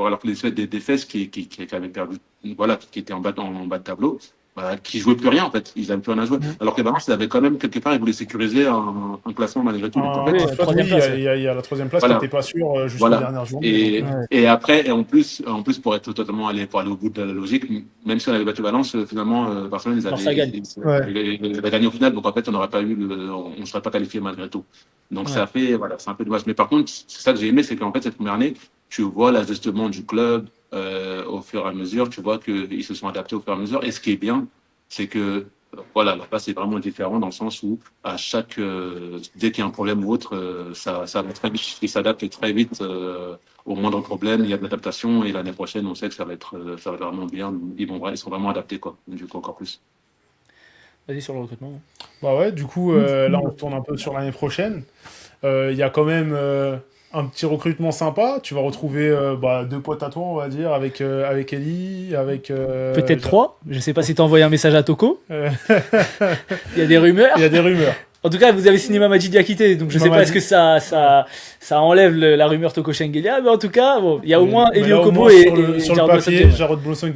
alors que des fesses qui avaient perdu, voilà, qui étaient en bas de tableau, bah, qui jouaient plus rien en fait, ils n'avaient plus rien à jouer. Mm. Alors que Valence, ils avaient quand même quelque part, ils voulaient sécuriser un classement malgré tout. Donc en Oui, fait, Un spot, oui, troisième place, ouais. il y a la troisième place qui voilà. n'était pas sûre jusqu'aux Voilà. dernières journées. Donc, Ouais. Et après, en plus, pour aller au bout de la logique, même si on avait battu Valence, finalement, Barcelone, Barça gagne. ouais. ils avaient gagné au final. Donc, en fait, on n'aurait pas on ne serait pas qualifié malgré tout. Donc, Ouais. voilà, c'est un peu dommage. Mais par contre, c'est ça que j'ai aimé, c'est qu'en fait, cette première année, tu vois l'ajustement du club, au fur et à mesure. Tu vois qu'ils se sont adaptés au fur et à mesure. Et ce qui est bien, c'est que, voilà, là-bas, c'est vraiment différent dans le sens où, dès qu'il y a un problème ou autre, ça va très vite. Ils s'adaptent très vite, au moindre problème. Il y a de l'adaptation et l'année prochaine, on sait que ça va être vraiment bien. Ils sont vraiment adaptés, quoi. Du coup, encore plus. Vas-y sur le recrutement. Bah ouais, du coup, là, on tourne un peu sur l'année prochaine. Il y a quand même un petit recrutement sympa. Tu vas retrouver deux potes à toi, on va dire, avec Ellie, avec... Peut-être trois. Je sais pas si t'as envoyé un message à Toko. euh, Il y a des rumeurs. Il y a des rumeurs. En tout cas, vous avez signé Mamadi Diakité, donc je sais pas Mamadi- est-ce que ça enlève la rumeur Toko Shengelia, mais en tout cas, bon, il y a au moins Mais Elio là, au Kobo moins, et sur le Jarod papier, Blossom. Jarrod Blossom,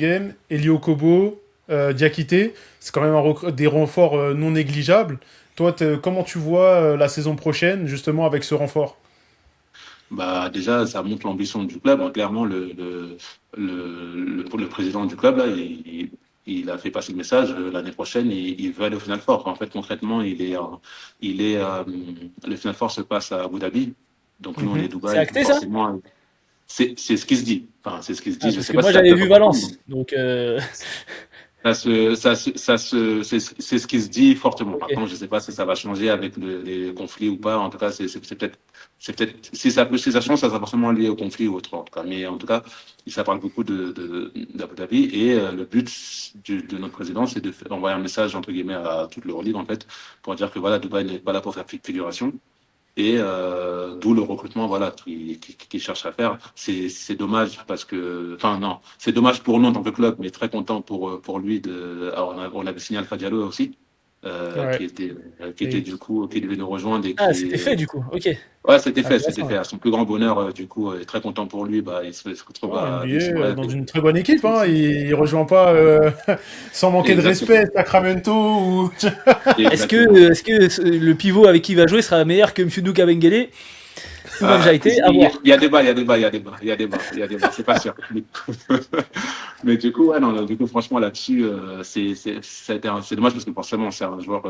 Elio Kobo, Diakité, c'est quand même des renforts non négligeables. Toi, comment tu vois la saison prochaine, justement, avec ce renfort? Bah, déjà, ça montre l'ambition du club, hein. Clairement, le président du club, là, il a fait passer le message. L'année prochaine, il veut aller au Final Four. En fait, concrètement, le Final Four se passe à Abu Dhabi. Donc, nous, on est Mhm. C'est Dubaï. acté ça? Forcément, c'est ce qui se dit. Enfin, c'est ce qui se dit. Je Parce sais que pas moi si c'est j'avais acté vu par contre. Valence, donc c'est ce qui se dit fortement. Ok. Maintenant, je ne sais pas si ça va changer avec les conflits ou pas. En tout cas, c'est peut-être, si ça change, ça sera forcément lié au conflit ou autre. En tout cas, mais en tout cas, ça parle beaucoup d'Abu Dhabi et le but de notre président, c'est d'envoyer un message entre guillemets à toute l'Euroleague en fait, pour dire que voilà, Dubaï n'est pas là pour faire figuration. Et d'où le recrutement, voilà, qui cherche à faire. C'est dommage parce que, enfin non, c'est dommage pour nous en tant que club, mais très content pour lui alors, on avait signé Alpha Diallo aussi, Ouais. qui était Et... du coup qui devait nous rejoindre et Ah, c'était qui fait du coup. Ok. ouais, c'était Intéressant. fait. À son plus grand bonheur, du coup, et très content pour lui, bah, il se retrouve Oh, à NBA, vivre son rêve. dans une très bonne équipe, C'est- hein. c'est- Il rejoint pas sans manquer de respect Exactement, Sacramento ou... exactement. Est-ce que le pivot avec qui il va jouer sera meilleur que Mfioudou Kabengele ou même Jaïté? À voir. Il y a débat, il y a débat, il y a débat, il y a débat, il y a débat, c'est pas sûr. Mais du coup, ouais, non, du coup, franchement, là-dessus, c'est dommage parce que forcément, c'est un joueur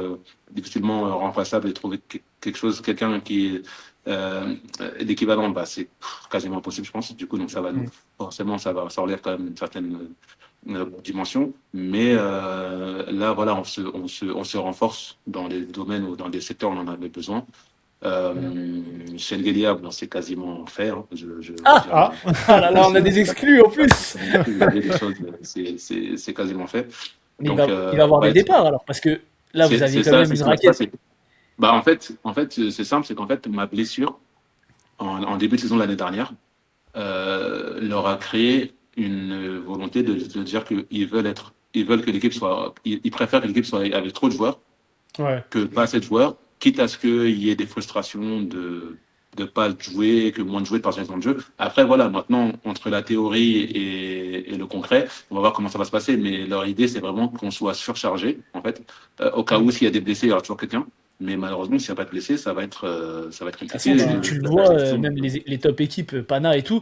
difficilement remplaçable et trouver quelque chose, quelqu'un qui est l'équivalent, bah, c'est quasiment impossible, je pense. Du coup, donc ça va nous, Mm. forcément, ça enlève quand même une certaine dimension. Mais là, voilà, on se renforce dans les domaines ou dans des secteurs où on en avait besoin. Shengelia, bon, c'est quasiment fait. Hein. Je Ah! dirais, Ah, Ah là là, on a des exclus en plus. vous voyez les choses, c'est quasiment fait. Mais Donc, il va avoir des ouais, départs alors, parce que là, vous aviez c'est quand ça, même c'est une ce qui va se raquette. passer. Bah, en fait, c'est simple, c'est qu'en fait, ma blessure en début de saison l'année dernière leur a créé une volonté de dire ils veulent que l'équipe ils préfèrent que l'équipe soit avec trop de joueurs ouais. que pas assez de joueurs, quitte à ce qu'il y ait des frustrations de pas jouer, que moins de jouer par exemple de jeu. Après, voilà, maintenant, entre la théorie et le concret, on va voir comment ça va se passer. Mais leur idée, c'est vraiment qu'on soit surchargé, en fait. Au cas Mm. où, s'il y a des blessés, il y aura toujours quelqu'un. Mais malheureusement, s'il n'y a pas de blessés, ça va être De toute façon, compliqué. tu le La vois, gestion. même les top équipes, Pana et tout,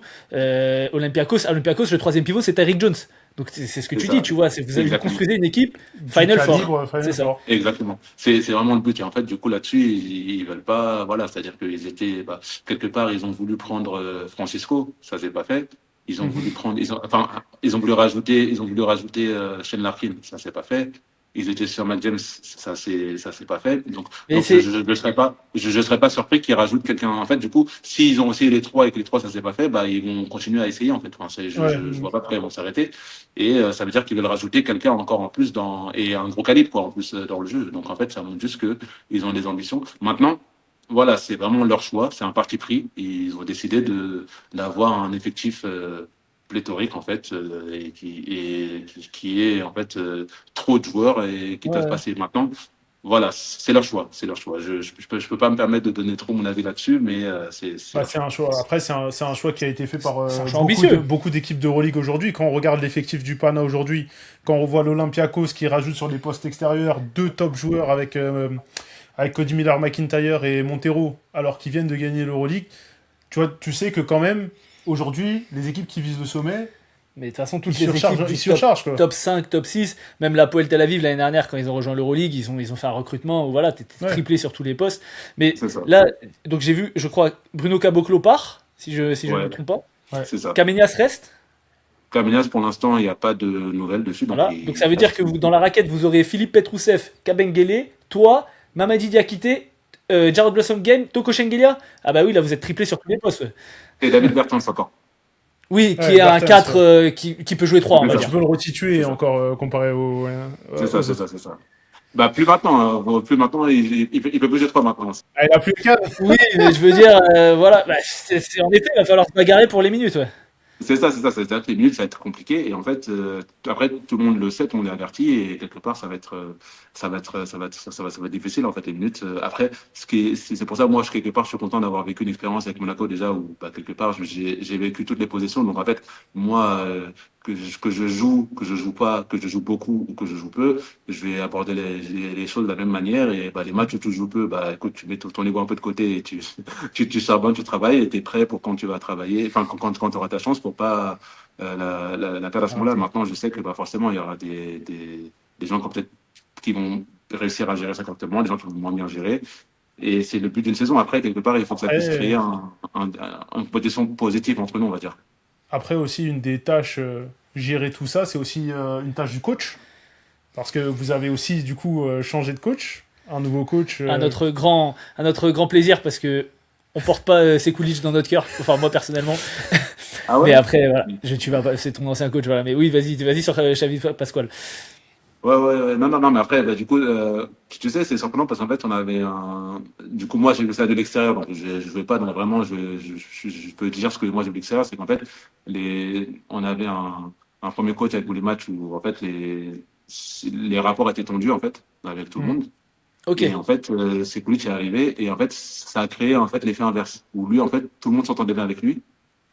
Olympiakos, le troisième pivot, c'est Eric Jones. Donc c'est ce que C'est tu dis, ça, tu vois, vous exactement. construisez une équipe Du Final Four. calibre C'est Final ça. Four. Exactement. C'est vraiment le but. Et en fait, du coup, là-dessus, ils veulent pas. Voilà, c'est-à-dire qu'ils étaient. Bah, quelque part, ils ont voulu prendre Francisco, ça s'est pas fait. Ils ont Mhm. voulu prendre. Ils ont voulu rajouter Shane Larkin, ça s'est pas fait. Ils étaient sur Matt James, ça s'est pas fait. Et Donc c'est je serais pas surpris qu'ils rajoutent quelqu'un. En fait, du coup, s'ils ont essayé les trois et que les trois ça s'est pas fait, bah ils vont continuer à essayer en fait. Enfin, Ouais. je vois pas pourquoi ils vont s'arrêter. Et ça veut dire qu'ils veulent rajouter quelqu'un encore en plus et un gros calibre quoi en plus dans le jeu. Donc en fait, ça montre juste que ils ont des ambitions. Maintenant, voilà, c'est vraiment leur choix, c'est un parti pris. Ils ont décidé d'avoir un effectif pléthorique en fait qui est en fait trop de joueurs et qui peuvent ouais, passer maintenant. Voilà, c'est leur choix, c'est leur choix. Je peux pas me permettre de donner trop mon avis là-dessus, mais c'est Bah, leur c'est choix. un choix. Après, c'est un choix qui a été fait par c'est un choix ambitieux. beaucoup d'équipes d'Euroleague aujourd'hui. Quand on regarde l'effectif du Pana aujourd'hui, quand on voit l'Olympiakos qui rajoute sur les postes extérieurs deux top joueurs avec Cody Miller, McIntyre et Montero, alors qu'ils viennent de gagner l'Euroleague, tu vois, tu sais que quand même, aujourd'hui, les équipes qui visent le sommet, Mais de toute façon, toutes les équipes ils du surchargent, quoi. top 5, top 6, même la Poel Tel Aviv l'année dernière, quand ils ont rejoint l'Euroleague, ils ont fait un recrutement où voilà, t'étais Ouais. triplé sur tous les postes. Mais C'est ça. là, donc j'ai vu, je crois, Bruno Caboclo part, si je ne me Ouais, trompe pas. Ouais. c'est ça. Kamenias reste. Camenias, pour l'instant, il n'y a pas de nouvelles dessus, donc Voilà. Donc ça veut il dire que vous, dans la raquette, vous aurez Philippe Petrousev, Kabengele, toi, Mamadi Diakité, Jared Blossom Game, Toko Shengelia. Ah bah oui, là vous êtes triplé sur tous les postes. Ouais. et David Bertens encore. Oui, qui Ouais, est un Bertens, 4 ouais. qui peut jouer 3 on C'est va Bah, ça, tu dire. peux le c'est retituer ça, encore comparé c'est ça, aux c'est autres. ça, c'est ça. Bah, plus maintenant, plus maintenant, il peut bouger trois maintenant. Ah, il a plus le cadre. Oui, mais je veux dire, voilà, bah, en effet, il va falloir se bagarrer pour les minutes. Ouais. C'est ça, c'est ça. C'est-à-dire que les minutes, ça va être compliqué. Et en fait, après, tout le monde le sait, tout le monde est averti. Et quelque part, ça va être difficile, en fait, les minutes. Après, c'est pour ça, moi, quelque part, je suis content d'avoir vécu une expérience avec Monaco déjà, où, bah, quelque part, j'ai vécu toutes les positions. Donc, en fait, moi, que je joue pas, que je joue beaucoup ou que je joue peu, je vais aborder les choses de la même manière. Et, bah, les matchs où tu joues peu, bah, écoute, tu mets ton ego un peu de côté et tu charbonnes, tu travailles et tu es prêt pour quand tu vas travailler, enfin, quand tu auras ta chance pour pas la perdre à ce moment-là. Arrêtez. Maintenant, je sais que bah, forcément, il y aura des gens qui vont réussir à gérer ça correctement, des gens qui vont moins bien gérer. Et c'est le but d'une saison. Après, quelque part, il faut que ça puisse créer Après, une position positive entre nous, on va dire. après aussi, une des tâches, gérer tout ça, c'est aussi une tâche du coach. Parce que vous avez aussi, du coup, changé de coach. Un nouveau coach. À notre grand plaisir, parce que on porte pas Sekulic dans notre cœur, enfin moi personnellement. Ah Mais ouais? après, voilà, tu vas pas, c'est ton ancien coach, voilà. Mais oui, vas-y sur Xavi Pascual. Ouais. Non, mais après, bah, du coup, tu sais, c'est surprenant parce qu'en fait, on avait un. Du coup, moi, j'ai vu ça de l'extérieur, donc je jouais pas, donc vraiment, je peux dire ce que moi j'ai vu de l'extérieur, c'est qu'en fait, on avait un premier coach avec tous les matchs où, en fait, les rapports étaient tendus, en fait, avec tout le Hmm. monde. Ok. Et en fait, c'est lui qui est arrivé, et en fait, ça a créé, en fait, l'effet inverse, où lui, en fait, tout le monde s'entendait bien avec lui.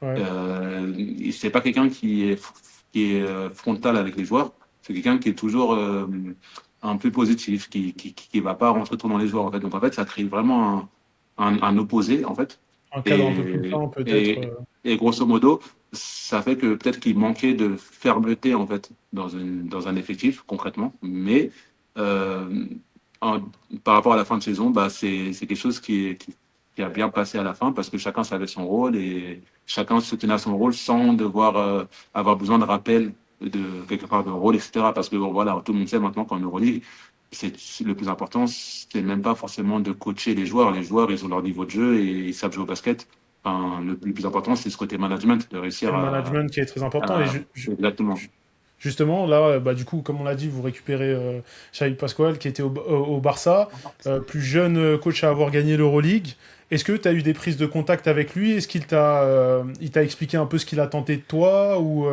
Ouais. C'est pas quelqu'un qui est frontal avec les joueurs. C'est quelqu'un qui est toujours un peu positif, qui va pas rentrer trop dans les joueurs en fait. Donc en fait, ça crée vraiment un opposé en fait. Un cadre un peu plus Et, sain, peut-être. et, et grosso modo, ça fait que peut-être qu'il manquait de fermeté en fait dans un effectif concrètement. Mais euh, en- par rapport à la fin de saison, bah, c'est quelque chose qui a bien passé à la fin parce que chacun savait son rôle et chacun se tenait à son rôle sans devoir avoir besoin de rappel de quelque part de rôle, etc. Parce que bon, voilà, tout le monde sait maintenant qu'en Euroleague, le plus important, c'est même pas forcément de coacher les joueurs. Les joueurs, ils ont leur niveau de jeu et ils savent jouer au basket. Enfin, le plus important, c'est ce côté management, de C'est réussir le management qui est très important. Et exactement. justement, là, bah, du coup, comme on l'a dit, vous récupérez Xavi Pascual qui était au Barça, plus jeune coach à avoir gagné l'Euroleague. Est-ce que tu as eu des prises de contact avec lui? Est-ce il t'a expliqué un peu ce qu'il attendait de toi ou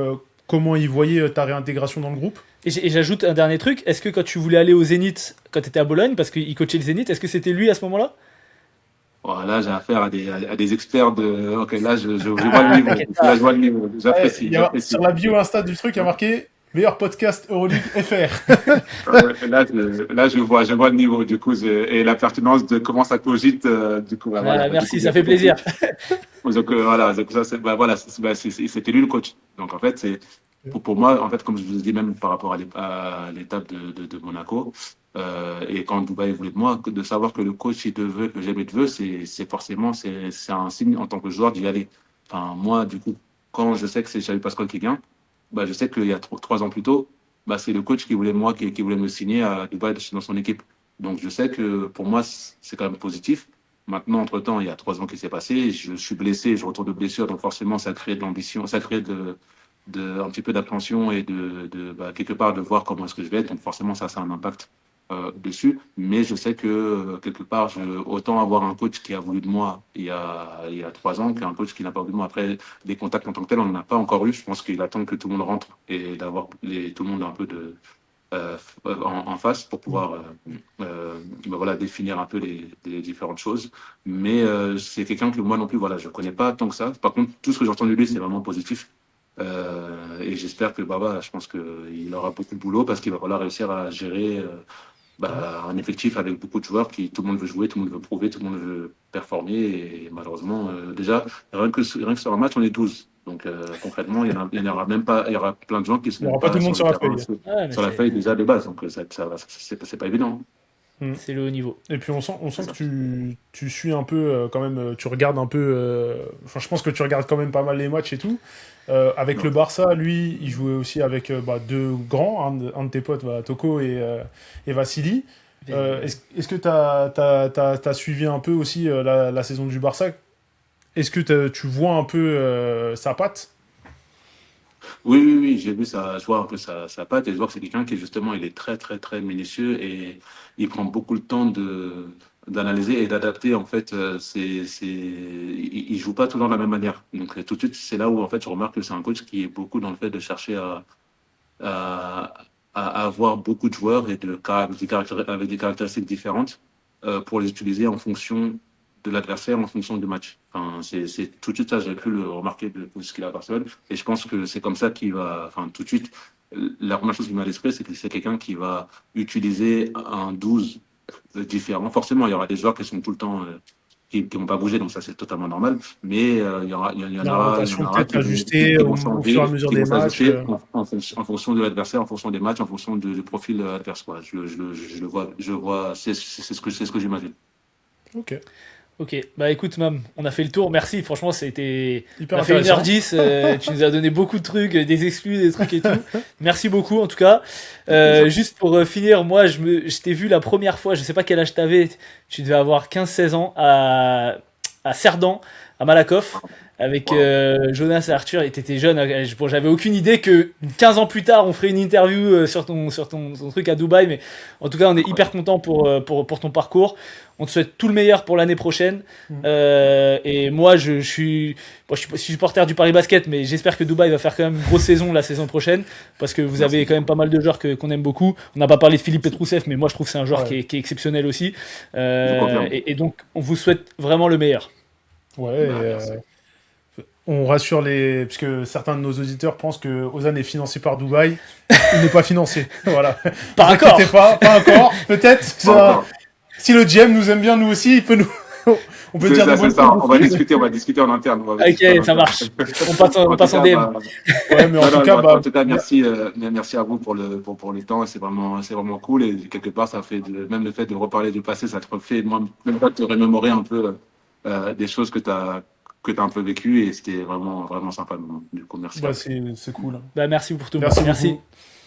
comment il voyait ta réintégration dans le groupe? Et j'ajoute un dernier truc. Est-ce que quand tu voulais aller au Zénith, quand tu étais à Bologne, parce qu'il coachait le Zénith, est-ce que c'était lui à ce moment-là? Voilà, j'ai affaire à des experts de. Ok, là, je vois le Ah, niveau. t'inquiète Là, pas. je vois le niveau. Ouais, sur J'apprécie. la bio Insta du truc, il y a marqué meilleur podcast Euroleague FR. Je vois le niveau, du coup, et la pertinence de comment ça cogite, du coup, bah, voilà, Ah, bah, du coup, merci, j'ai ça fait tout compris. plaisir. Donc, voilà, donc ça, bah, voilà, c'était lui le coach. Donc, en fait, pour moi, en fait, comme je vous ai dit, même par rapport à l'étape de Monaco, et quand Dubaï voulait de moi, de savoir que le coach, il te veut, que j'aime, il te veut, c'est forcément, c'est un signe en tant que joueur d'y aller. Enfin, moi, du coup, quand je sais que c'est Xavi Pascual qui vient, bah, je sais qu'il y a 3 ans plus tôt, bah, c'est le coach qui voulait moi, qui voulait me signer à Dubaï dans son équipe. Donc, je sais que pour moi, c'est quand même positif. Maintenant, entre-temps, il y a 3 ans qui s'est passé, je suis blessé, je retourne de blessure, donc forcément, ça crée de l'ambition, ça crée un petit peu d'appréhension et bah, quelque part de voir comment est-ce que je vais être. Donc forcément, ça a un impact dessus. Mais je sais que quelque part, autant avoir un coach qui a voulu de moi il y a 3 ans qu'un coach qui n'a pas voulu de moi. Après, des contacts en tant que tel, on n'en a pas encore eu. Je pense qu'il attend que tout le monde rentre et d'avoir tout le monde un peu en face pour pouvoir ben voilà, définir un peu les différentes choses. Mais c'est quelqu'un que moi non plus, voilà, je connais pas tant que ça. Par contre, tout ce que j'ai entendu de lui, c'est vraiment positif. Et j'espère que Baba, je pense qu'il aura beaucoup de boulot parce qu'il va falloir réussir à gérer bah, un effectif avec beaucoup de joueurs qui tout le monde veut jouer, tout le monde veut prouver, tout le monde veut performer. Et malheureusement, déjà, rien que sur un match, on est 12. Donc concrètement, il y en aura même pas, il y aura plein de gens qui ne Il n'y seront aura pas tout pas le monde sur le sur la terrain, feuille. Ouais, mais sur la feuille déjà de base. Donc c'est pas évident. Hmm. c'est le haut niveau. Et puis on C'est sent que ça. tu suis un peu quand même, tu regardes un peu. Enfin, je pense que tu regardes quand même pas mal les matchs et tout. Avec le Non. Barça, lui, il jouait aussi avec bah, deux grands, un de tes potes, bah, Toko et Vassili. Est-ce que tu as suivi un peu aussi la saison du Barça? Est-ce que tu vois un peu sa patte? Oui, j'ai vu ça, je vois un peu sa patte et je vois que c'est quelqu'un qui, justement, il est très minutieux et il prend beaucoup le temps d'analyser et d'adapter, en fait, il joue pas toujours de la même manière. Donc, tout de suite, c'est là où, en fait, je remarque que c'est un coach qui est beaucoup dans le fait de chercher à, à avoir beaucoup de joueurs et avec des caractéristiques différentes pour les utiliser en fonction de l'adversaire, en fonction du match. Enfin, c'est tout de suite ça, j'ai pu le remarquer de ce qu'il a à Barcelone. Et je pense que c'est comme ça qu'il va, enfin, tout de suite, la première chose qui m'a à l'esprit, c'est que c'est quelqu'un qui va utiliser un 12 différent. Forcément, il y aura des joueurs qui sont tout le temps qui vont pas bouger, donc ça c'est totalement normal. Mais La rotation peut-être ajustée qui vont au fur et à changer, mesure qui des vont matchs. s'ajuster en fonction de l'adversaire, en fonction des matchs, en fonction du profil adverse. Quoi. Je le vois, c'est ce que j'imagine. Ok. Ok, bah écoute, Mam, on a fait le tour. Merci, franchement, c'était. On Hyper a fait intéressant. 1h10. Tu nous as donné beaucoup de trucs, des exclus, des trucs et tout. Merci beaucoup, en tout cas. Avec plaisir. Juste pour finir, moi, je t'ai vu la première fois, je sais pas quel âge t'avais, tu devais avoir 15-16 ans à Cerdan, à Malakoff, avec Wow. Jonas et Arthur, et t'étais jeune. Bon, j'avais aucune idée que 15 ans plus tard, on ferait une interview sur ton truc à Dubaï, mais en tout cas, on est hyper content pour ton parcours. On te souhaite tout le meilleur pour l'année prochaine. Mm. Et moi, bon, je suis supporter du Paris Basket, mais j'espère que Dubaï va faire quand même une grosse saison la saison prochaine, parce que vous avez Merci. quand même pas mal de joueurs qu'on aime beaucoup. On n'a pas parlé de Philippe Petrousev, mais moi je trouve que c'est un joueur Ouais. qui est exceptionnel aussi. Je confirme. Et donc, on vous souhaite vraiment le meilleur. Ouais, Bah, merci. on rassure les. Parce que certains de nos auditeurs pensent que Ozan est financé par Dubaï. Il n'est pas financé. Voilà. Pas Ne vous inquiétez encore. pas encore. Peut-être. Pas encore. Si le GM nous aime bien, nous aussi, il peut nous. On peut C'est dire ça, des c'est bonnes ça. choses dessus. On va discuter en interne. On va discuter en Ok, ça interne. marche. On En tout passe en cas, DM. Ouais, mais en non, tout non, cas, en tout cas, merci, merci à vous pour le temps. C'est vraiment cool. Et quelque part, ça fait même le fait de reparler du passé, ça te refait moi, même pas te remémorer un peu des choses que t'as un peu vécues. Et c'était vraiment, vraiment sympa. Du coup, merci à bah, vous. c'est cool. Bah, merci pour tout. Merci Merci. beaucoup.